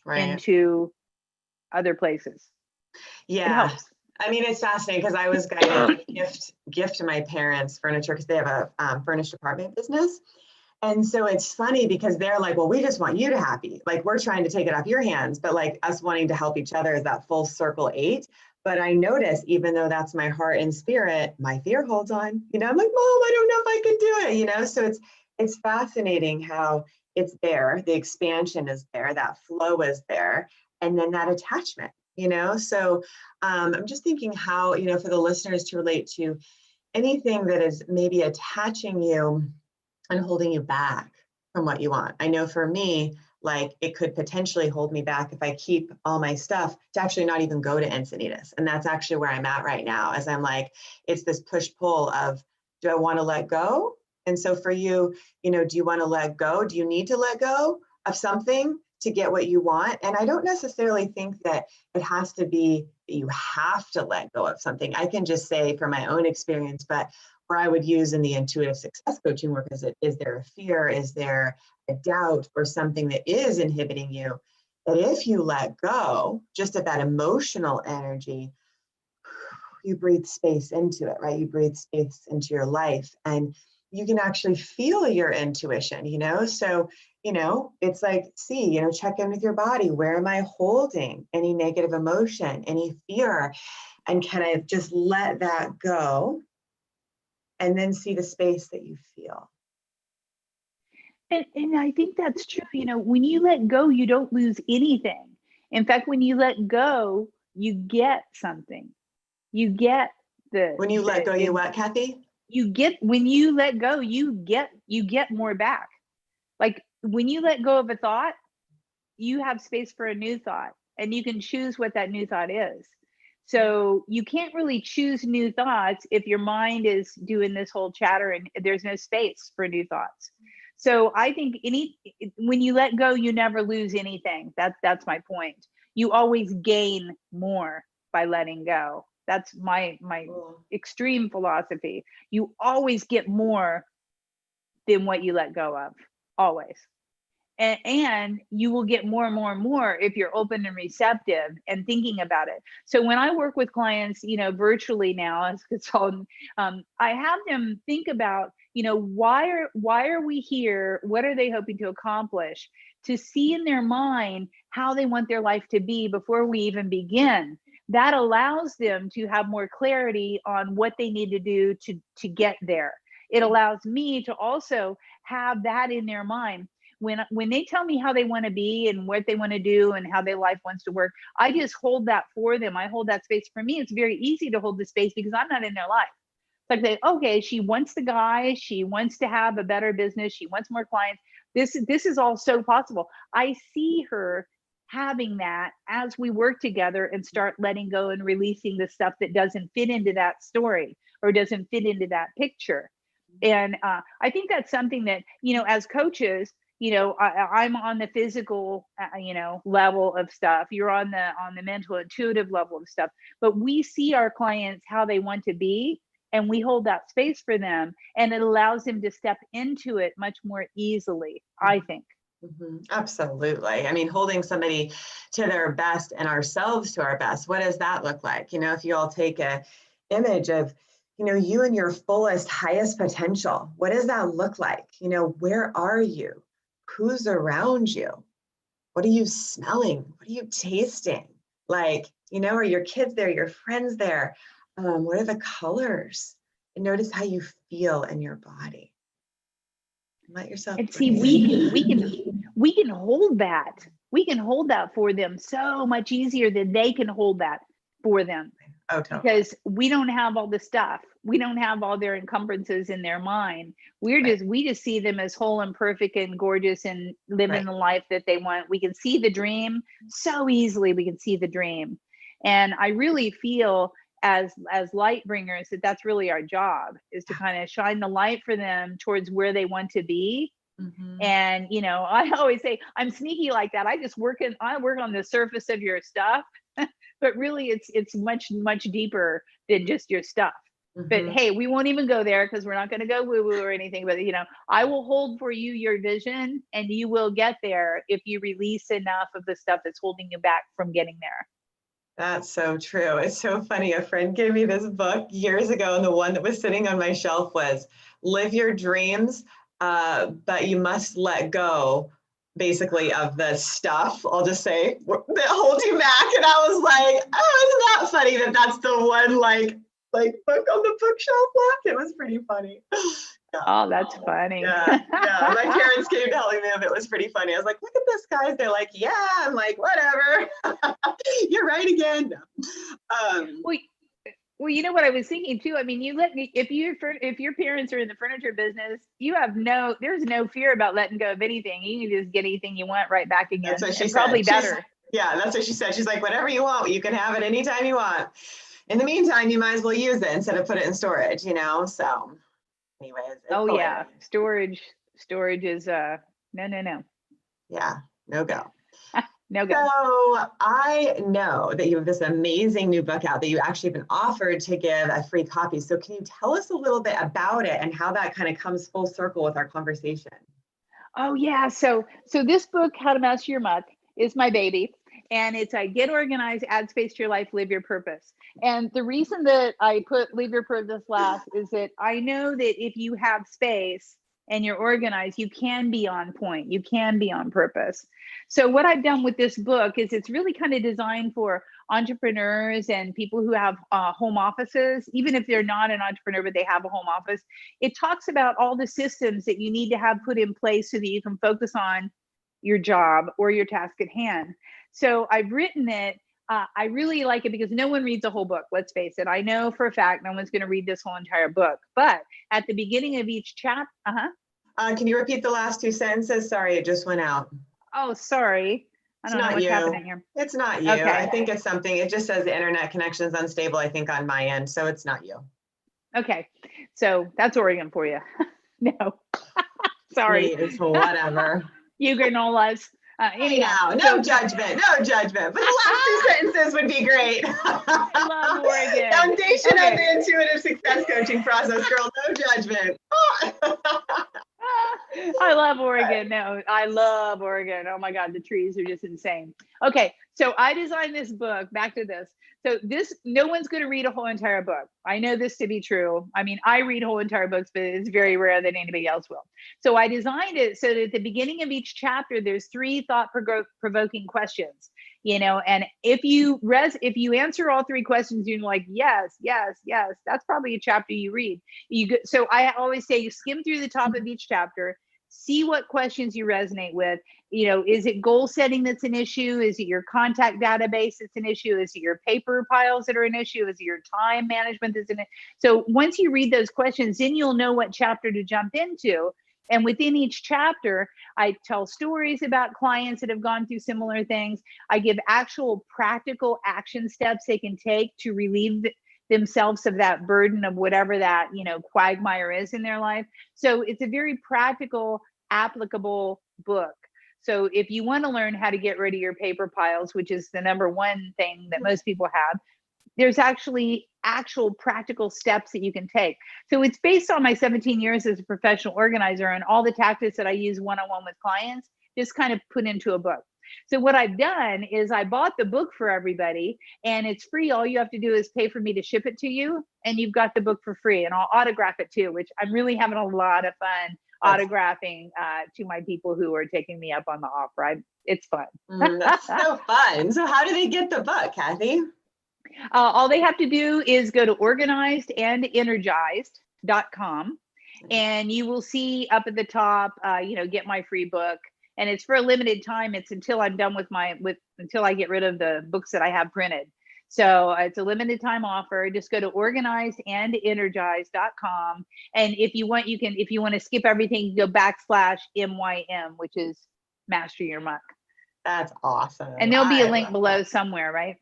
into other places. Yeah. I mean, it's fascinating because I was guided to gift to my parents furniture because they have a furnished apartment business. And so it's funny because they're like, well, we just want you to happy. Like, we're trying to take it off your hands, but like us wanting to help each other is that full circle 8. But I notice, even though that's my heart and spirit, my fear holds on. You know, I'm like, Mom, I don't know if I can do it, you know? So it's fascinating how it's there. The expansion is there, that flow is there, and then that attachment, you know? So I'm just thinking how, you know, for the listeners to relate to anything that is maybe attaching you and holding you back from what you want. I know for me, like it could potentially hold me back if I keep all my stuff to actually not even go to Encinitas. And that's actually where I'm at right now, as I'm like, it's this push pull of, do I want to let go? And so for you, do you want to let go? Do you need to let go of something to get what you want? And I don't necessarily think that it has to be that you have to let go of something. I can just say from my own experience, but where I would use in the intuitive success coaching work is there a fear? Is there a doubt or something that is inhibiting you? That if you let go just of that emotional energy, you breathe space into it, right? You breathe space into your life and you can actually feel your intuition, So, it's like, check in with your body. Where am I holding any negative emotion, any fear? And can I just let that go and then see the space that you feel? And I think that's true. When you let go, you don't lose anything. In fact, when you let go, you get something. You get When you let go, you what, Kathy? When you let go, you get more back. Like when you let go of a thought, you have space for a new thought and you can choose what that new thought is. So you can't really choose new thoughts if your mind is doing this whole chatter and there's no space for new thoughts. So I think when you let go, you never lose anything. That's my point. You always gain more by letting go. That's my extreme philosophy. You always get more than what you let go of, always. And you will get more and more and more if you're open and receptive and thinking about it. So when I work with clients, virtually now as a consultant, I have them think about, why are we here? What are they hoping to accomplish? To see in their mind how they want their life to be before we even begin. That allows them to have more clarity on what they need to do to get there. It allows me to also have that in their mind. When they tell me how they want to be and what they want to do and how their life wants to work, I just hold that for them. I hold that space. For me, it's very easy to hold the space because I'm not in their life. It's like, okay, she wants the guy, she wants to have a better business, she wants more clients. This is all so possible. I see her having that as we work together and start letting go and releasing the stuff that doesn't fit into that story or doesn't fit into that picture. And I think that's something that, as coaches, I'm on the physical, level of stuff. You're on the mental, intuitive level of stuff. But we see our clients how they want to be, and we hold that space for them, and it allows them to step into it much more easily, I think. Mm-hmm. Absolutely. I mean, holding somebody to their best and ourselves to our best. What does that look like? If you all take a image of, you and your fullest, highest potential, what does that look like? Where are you? Who's around you? What are you smelling? What are you tasting? Like, are your kids there? Your friends there? What are the colors? And notice how you feel in your body. Let yourself. And see, we can hold that. We can hold that for them so much easier than they can hold that for them. Oh, totally. Because we don't have all the stuff. We don't have all their encumbrances in their mind. We just see them as whole and perfect and gorgeous and living the life that they want. We can see the dream so easily. We can see the dream. And I really feel as light bringers that's really our job, is to kind of shine the light for them towards where they want to be. Mm-hmm. And I always say I'm sneaky like that. I work on the surface of your stuff, but really it's much deeper than just your stuff. Mm-hmm. But hey, we won't even go there because we're not going to go woo woo or anything. But I will hold for you your vision, and you will get there if you release enough of the stuff that's holding you back from getting there. That's so true. It's so funny. A friend gave me this book years ago, and the one that was sitting on my shelf was Live Your Dreams, but you must let go, basically, of the stuff, I'll just say, that holds you back. And I was like, oh, isn't that funny that that's the one like book on the bookshelf left? It was pretty funny. Yeah. Oh, that's funny. Yeah. My parents came telling me it was pretty funny. I was like, look at this, guys. They're like, yeah. I'm like, whatever. You're right again. Well, you know what I was thinking too. I mean, if your parents are in the furniture business, there's no fear about letting go of anything. You can just get anything you want right back That's again, what she and said. probably better. Yeah, that's what she said. She's like, whatever you want, you can have it anytime you want. In the meantime, you might as well use it instead of put it in storage, you know? So anyways, it's Oh yeah, hilarious. storage is no. Yeah, no go. No go. So I know that you have this amazing new book out that you actually been offered to give a free copy. So can you tell us a little bit about it and how that kind of comes full circle with our conversation? Oh yeah. So this book, How to Master Your Muck, is my baby. And it's Get Organized, Add Space to Your Life, Live Your Purpose. And the reason that I put Live Your Purpose last is that I know that if you have space and you're organized, you can be on point, you can be on purpose. So what I've done with this book is it's really kind of designed for entrepreneurs and people who have home offices, even if they're not an entrepreneur, but they have a home office. It talks about all the systems that you need to have put in place so that you can focus on your job or your task at hand. So I've written it. I really like it because no one reads a whole book. Let's face it. I know for a fact no one's going to read this whole entire book. But at the beginning of each chapter, Can you repeat the last two sentences? Sorry, it just went out. Oh, sorry. I It's don't know not what's you. happening here. It's not you. Okay. I think it's something. It just says the internet connection is unstable, I think, on my end. So it's not you. Okay. So that's Oregon for you. No. Sorry. It's whatever. You granolas. Anyhow, no judgment, no judgment. But the last two sentences would be great. I love Oregon. Foundation of the intuitive success coaching process, girl. No judgment. I love Oregon. No, I love Oregon. Oh my God, the trees are just insane. Okay, so I designed this book. Back to this. So no one's going to read a whole entire book. I know this to be true. I mean, I read whole entire books, but it's very rare that anybody else will. So I designed it so that at the beginning of each chapter, there's 3 thought-provoking questions. And if you answer all 3 questions, you're like, yes, that's probably a chapter you read. So I always say you skim through the top of each chapter, see what questions you resonate with. Is it goal setting that's an issue? Is it your contact database that's an issue? Is it your paper piles that are an issue? Is it your time management that's an issue? So once you read those questions, then you'll know what chapter to jump into. And within each chapter, I tell stories about clients that have gone through similar things. I give actual practical action steps they can take to relieve themselves of that burden of whatever that, quagmire is in their life. So it's a very practical, applicable book. So if you want to learn how to get rid of your paper piles, which is the number one thing that most people have, there's actual practical steps that you can take. So it's based on my 17 years as a professional organizer and all the tactics that I use one-on-one with clients, just kind of put into a book. So what I've done is I bought the book for everybody and it's free. All you have to do is pay for me to ship it to you and you've got the book for free, and I'll autograph it too, which I'm really having a lot of fun autographing to my people who are taking me up on the offer. It's fun. That's so fun. So how do they get the book, Kathy? All they have to do is go to organizedandenergized.com and you will see up at the top, get my free book. And it's for a limited time. It's until I'm done until I get rid of the books that I have printed. So it's a limited time offer. Just go to organizedandenergized.com. And if you want to skip everything, go /MYM, which is Master Your Muck. That's awesome. And there'll be a link below somewhere, right?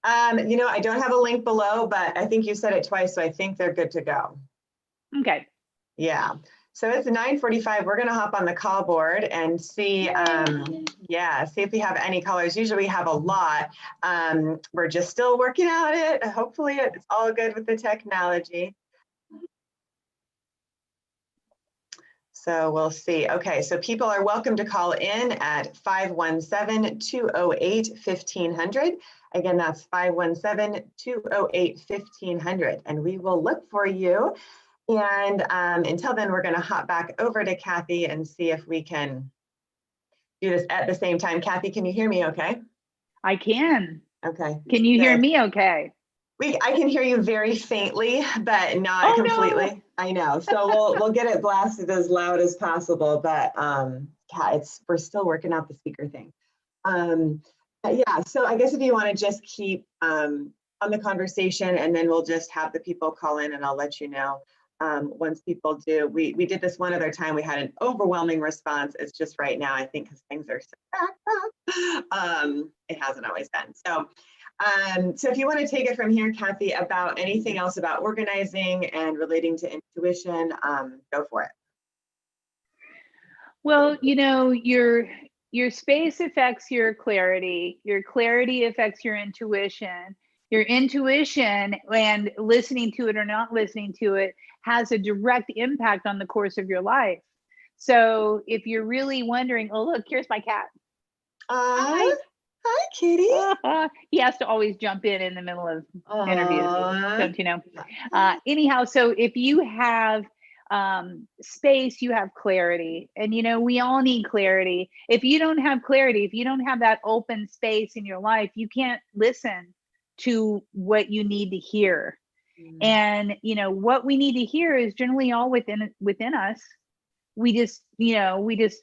I don't have a link below, but I think you said it twice, so I think they're good to go. Okay. Yeah. So it's 9:45. We're going to hop on the call board and see, see if we have any callers. Usually we have a lot. We're just still working at it. Hopefully it's all good with the technology. So we'll see. Okay, so people are welcome to call in at 517-208-1500. Again, that's 517-208-1500, and we will look for you. And until then, we're going to hop back over to Kathy and see if we can do this at the same time. Kathy, can you hear me okay? I can. Okay. Can you hear me okay? I can hear you very faintly, but not completely. No. I know. So we'll get it blasted as loud as possible, but we're still working out the speaker thing. Yeah, so I guess if you want to just keep on the conversation, and then we'll just have the people call in and I'll let you know. Once people do, we did this one other time, we had an overwhelming response. It's just right now, I think, because things are so backed up. It hasn't always been. So if you want to take it from here, Kathy, about anything else about organizing and relating to intuition, go for it. Well, your space affects your clarity affects your intuition and listening to it or not listening to it has a direct impact on the course of your life. So if you're really wondering, oh, look, here's my cat. Hi, kitty. He has to always jump in the middle of interviews, don't you know? Anyhow, so if you have space, you have clarity, and we all need clarity. If you don't have clarity, if you don't have that open space in your life, you can't listen to what you need to hear. And what we need to hear is generally all within us. We just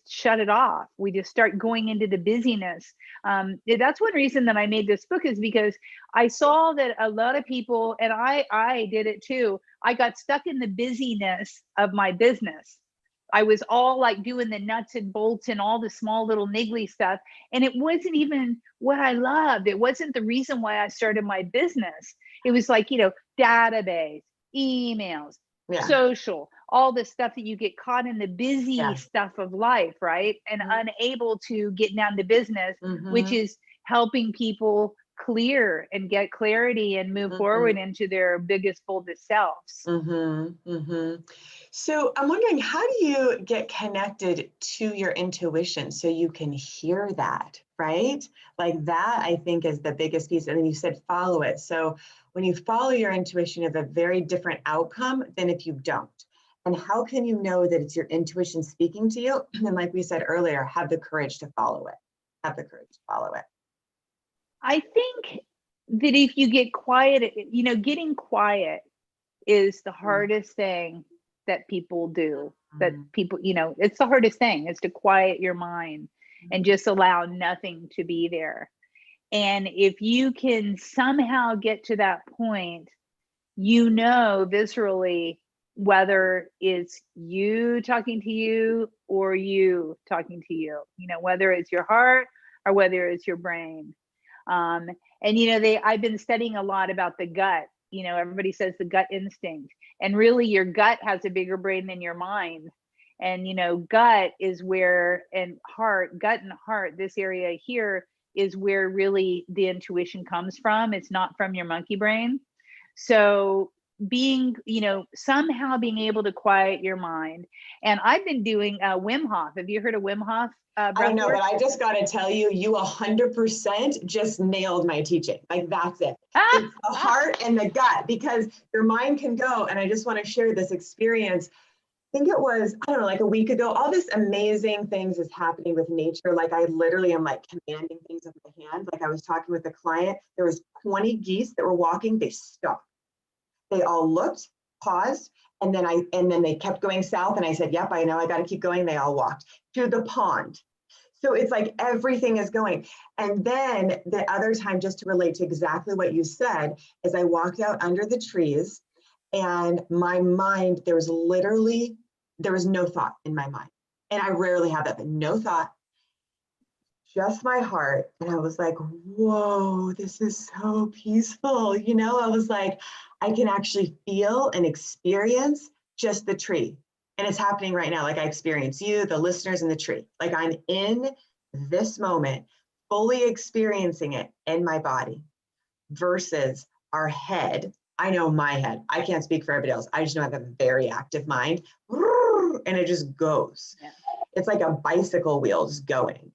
shut it off. We just start going into the busyness. That's one reason that I made this book, is because I saw that a lot of people, and I did it too, I got stuck in the busyness of my business. I was all like doing the nuts and bolts and all the small little niggly stuff. And it wasn't even what I loved. It wasn't the reason why I started my business. It was like, database, emails, social, all the stuff that you get caught in the busy stuff of life, right? And unable to get down to business, which is helping people clear and get clarity and move forward into their biggest, boldest selves. So I'm wondering, how do you get connected to your intuition so you can hear that, right? Like that, I think, is the biggest piece. And then you said follow it. So when you follow your intuition, you have a very different outcome than if you don't. And how can you know that it's your intuition speaking to you? And like we said earlier, have the courage to follow it. Have the courage to follow it. I think that if you get quiet, getting quiet is the hardest thing that people do. That people, it's the hardest thing, is to quiet your mind and just allow nothing to be there. And if you can somehow get to that point, viscerally, whether it's you talking to you or you talking to you, whether it's your heart or whether it's your brain. I've been studying a lot about the gut. Everybody says the gut instinct, and really your gut has a bigger brain than your mind. And, gut is where, gut and heart, this area here is where really the intuition comes from. It's not from your monkey brain. So somehow being able to quiet your mind. And I've been doing Wim Hof. Have you heard of Wim Hof? I know, but I just got to tell you, you 100% just nailed my teaching. Like, that's it. It's the heart and the gut, because your mind can go. And I just want to share this experience. I think it was, I don't know, like a week ago, all this amazing things is happening with nature. Like, I literally am like commanding things with my hand. Like, I was talking with a client, there was 20 geese that were walking. They stopped. They all looked, paused, and then they kept going south. And I said, yep, I know, I got to keep going. They all walked to the pond. So it's like everything is going. And then the other time, just to relate to exactly what you said, is I walked out under the trees, and my mind, there was no thought in my mind. And I rarely have that, but no thought, just my heart. And I was like, whoa, this is so peaceful. I was like, I can actually feel and experience just the tree. And it's happening right now. Like, I experience you, the listeners, and the tree. Like, I'm in this moment, fully experiencing it in my body, versus our head. I know my head. I can't speak for everybody else. I just know I have a very active mind, and it just goes. Yeah. It's like a bicycle wheel just going.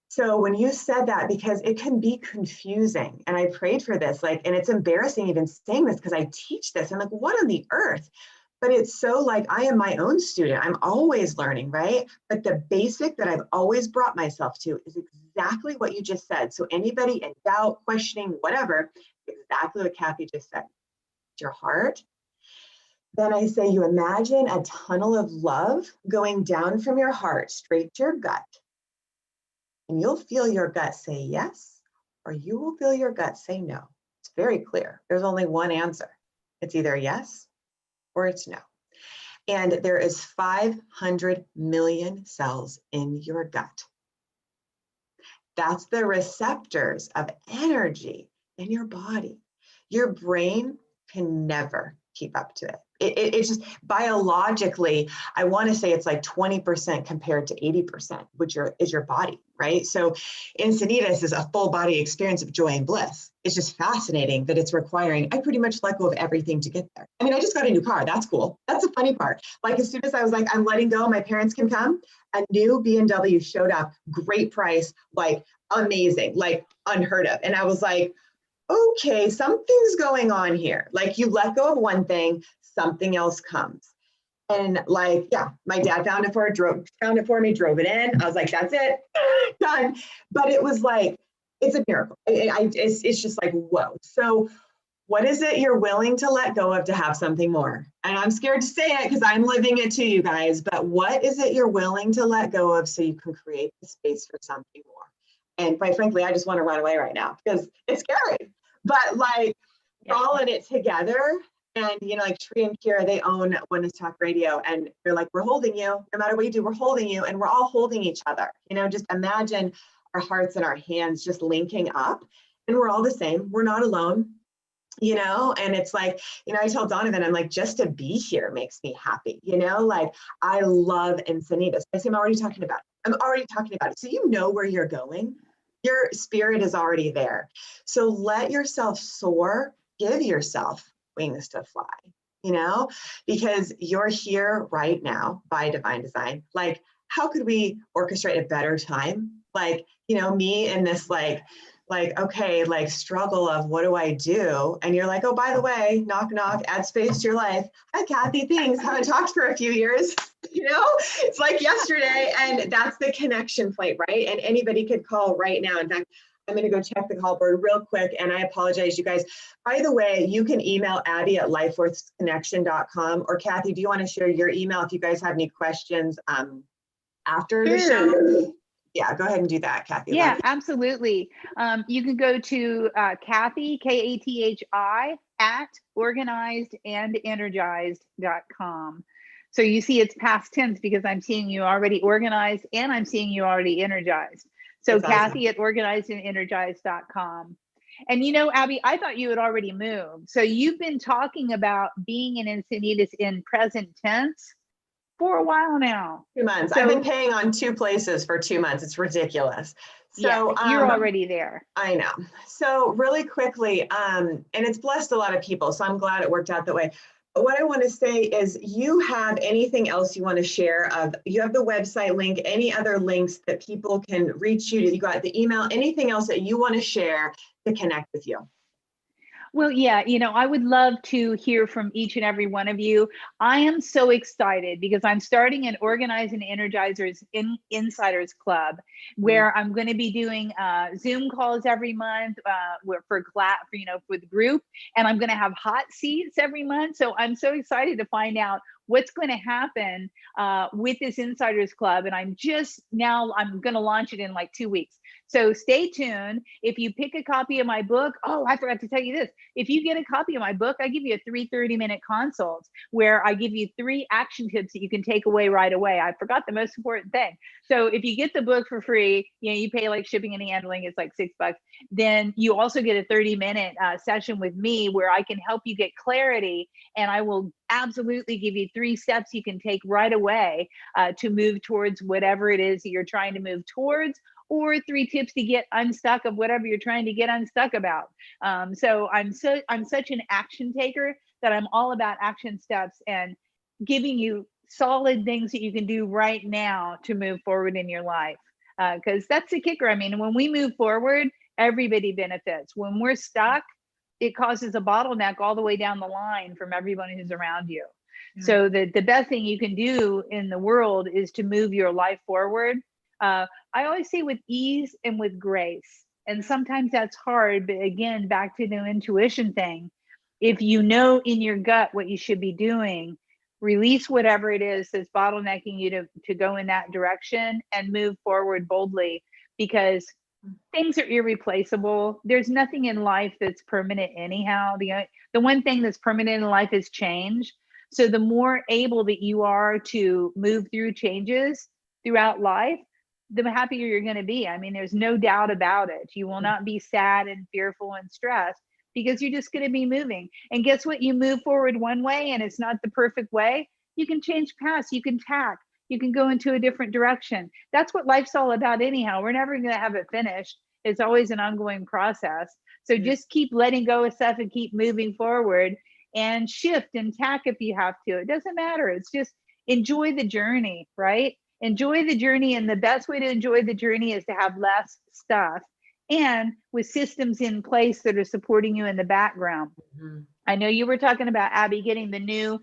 So when you said that, because it can be confusing, and I prayed for this, and it's embarrassing even saying this because I teach this. I'm like, what on the earth? But it's so like, I am my own student. I'm always learning, right? But the basic that I've always brought myself to is exactly what you just said. So anybody in doubt, questioning, whatever, exactly what Kathy just said. Your heart. Then I say, you imagine a tunnel of love going down from your heart straight to your gut. And you'll feel your gut say yes, or you will feel your gut say no. It's very clear. There's only one answer. It's either yes or it's no. And there is 500 million cells in your gut. That's the receptors of energy in your body. Your brain can never keep up to it. It's just biologically, I want to say it's like 20% compared to 80%, which is your body, right? So Encinitas is a full body experience of joy and bliss. It's just fascinating that it's requiring, I pretty much let go of everything to get there. I mean, I just got a new car. That's cool. That's the funny part. Like as soon as I was like, I'm letting go, my parents can come, a new BMW showed up, great price, like amazing, like unheard of. And I was like, okay, something's going on here. Like you let go of one thing, something else comes. And like, yeah, my dad found it for me, drove it in. I was like, that's it, done. But it was like, it's a miracle. It's just like, whoa. So what is it you're willing to let go of to have something more? And I'm scared to say it because I'm living it too, you guys, but what is it you're willing to let go of so you can create the space for something more? And quite frankly, I just want to run away right now because it's scary. But like, we're all in it together. And, you know, like Tree and Kira, they own Oneness Talk Radio. And they're like, we're holding you. No matter what you do, we're holding you. And we're all holding each other. You know, just imagine our hearts and our hands just linking up. And we're all the same. We're not alone. You know, and it's like, you know, I told Donovan, I'm like, just to be here makes me happy. You know, like I love Encinitas. I say, I'm already talking about it. So you know where you're going. Your spirit is already there. So let yourself soar, give yourself wings to fly, you know, because you're here right now by divine design. Like, how could we orchestrate a better time? Like, you know, me in this okay, like struggle of what do I do? And you're like, oh, by the way, knock, knock, add space to your life. Hi, Kathy, thanks. Haven't talked for a few years. You know, it's like yesterday. And that's the connection point, right? And anybody could call right now. In fact, I'm going to go check the call board real quick. And I apologize, you guys. By the way, you can email Abby at lifeworthsconnection.com. Or Kathy, do you want to share your email if you guys have any questions after the show? Yeah, go ahead and do that, Kathy. Yeah, absolutely. You can go to Kathy, Kathi, at organizedandenergized.com. So you see it's past tense because I'm seeing you already organized and I'm seeing you already energized. So That's Kathy awesome. at organizedandenergized.com. And you know, Abby, I thought you had already moved. So you've been talking about being in Encinitas in present tense for a while now. 2 months. So, I've been paying on 2 places for 2 months. It's ridiculous. So yeah, you're already there. I know. So really quickly, and it's blessed a lot of people. So I'm glad it worked out that way. But what I want to say is you have anything else you want to share you have the website link, any other links that people can reach you to, you got the email, anything else that you want to share to connect with you. Well, yeah, you know, I would love to hear from each and every one of you. I am so excited because I'm starting an Organize and Energizers Insiders Club where I'm going to be doing Zoom calls every month for the group, and I'm going to have hot seats every month. So I'm so excited to find out what's going to happen with this Insiders Club. And I'm going to launch it in like 2 weeks. So stay tuned. If you pick a copy of my book, oh, I forgot to tell you this. If you get a copy of my book, I give you a 30-minute consult where I give you 3 action tips that you can take away right away. I forgot the most important thing. So if you get the book for free, you know, you pay like shipping and handling, it's like $6. Then you also get a 30-minute session with me where I can help you get clarity. And I will absolutely give you 3 steps you can take right away to move towards whatever it is that you're trying to move towards, or 3 tips to get unstuck of whatever you're trying to get unstuck about. So I'm such an action taker that I'm all about action steps and giving you solid things that you can do right now to move forward in your life. Because that's the kicker. I mean, when we move forward, everybody benefits. When we're stuck, it causes a bottleneck all the way down the line from everyone who's around you. So the best thing you can do in the world is to move your life forward. I always say with ease and with grace. And sometimes that's hard, but again, back to the intuition thing. If you know in your gut what you should be doing, release whatever it is that's bottlenecking you to go in that direction and move forward boldly, because things are irreplaceable. There's nothing in life that's permanent anyhow. The one thing that's permanent in life is change. So the more able that you are to move through changes throughout life, the happier you're going to be. I mean, there's no doubt about it. You will not be sad and fearful and stressed because you're just going to be moving. And guess what? You move forward one way and it's not the perfect way. You can change paths, you can tack, you can go into a different direction. That's what life's all about anyhow. We're never going to have it finished. It's always an ongoing process. So just keep letting go of stuff and keep moving forward and shift and tack if you have to. It doesn't matter. It's just enjoy the journey, right? Enjoy the journey. And the best way to enjoy the journey is to have less stuff and with systems in place that are supporting you in the background. Mm-hmm. I know you were talking about, Abby, getting the new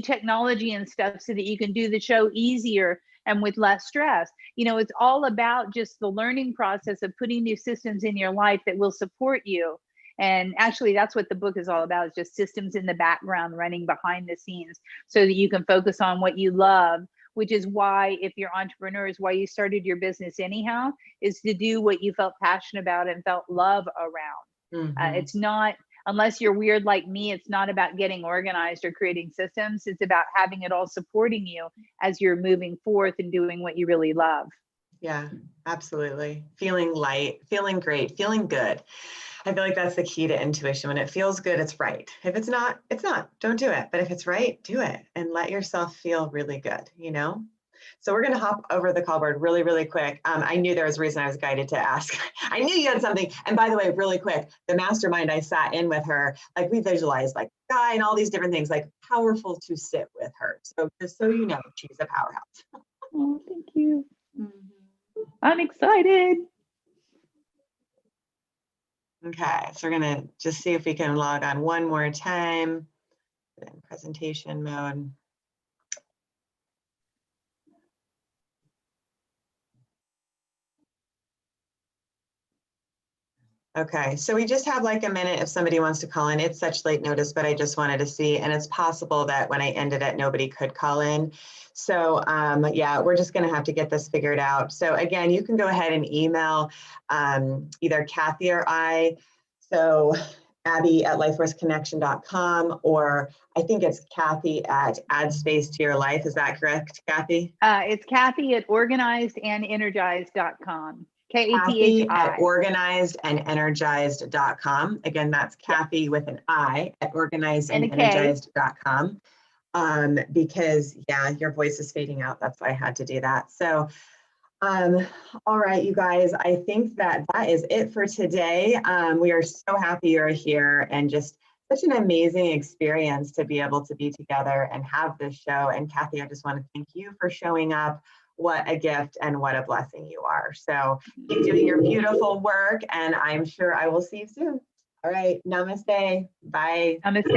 technology and stuff so that you can do the show easier and with less stress. You know, it's all about just the learning process of putting new systems in your life that will support you. And actually, that's what the book is all about, is just systems in the background running behind the scenes so that you can focus on what you love, which is why, if you're entrepreneurs, why you started your business anyhow, is to do what you felt passionate about and felt love around. Mm-hmm. It's not, unless you're weird like me, it's not about getting organized or creating systems. It's about having it all supporting you as you're moving forth and doing what you really love. Yeah, absolutely. Feeling light, feeling great, feeling good. I feel like that's the key to intuition. When it feels good, it's right. If it's not, it's not. Don't do it. But if it's right, do it and let yourself feel really good, you know? So we're going to hop over the call board really, really quick. I knew there was a reason I was guided to ask. I knew you had something. And by the way, really quick, the mastermind, I sat in with her, like we visualized like guy and all these different things, like powerful to sit with her. So just so you know, she's a powerhouse. Oh, thank you. I'm excited. Okay, so we're going to just see if we can log on one more time in presentation mode. Okay, so we just have like a minute if somebody wants to call in. It's such late notice, but I just wanted to see, and it's possible that when I ended it, nobody could call in. So yeah, we're just gonna have to get this figured out. So again, you can go ahead and email either Kathy or I. So Abby@lifeforceconnection.com, or I think it's Kathy at Add Space to Your Life. Is that correct, Kathy? It's Kathy at organizedandenergized.com. Kathy at KATHI. organizedandenergized.com. Again, that's Kathy with an I at organizedandenergized.com. Because yeah, your voice is fading out. That's why I had to do that. So, all right, you guys, I think that is it for today. We are so happy you're here, and just such an amazing experience to be able to be together and have this show. And Kathy, I just want to thank you for showing up. What a gift and what a blessing you are. So keep doing your beautiful work, and I'm sure I will see you soon. All right, namaste. Bye. Namaste.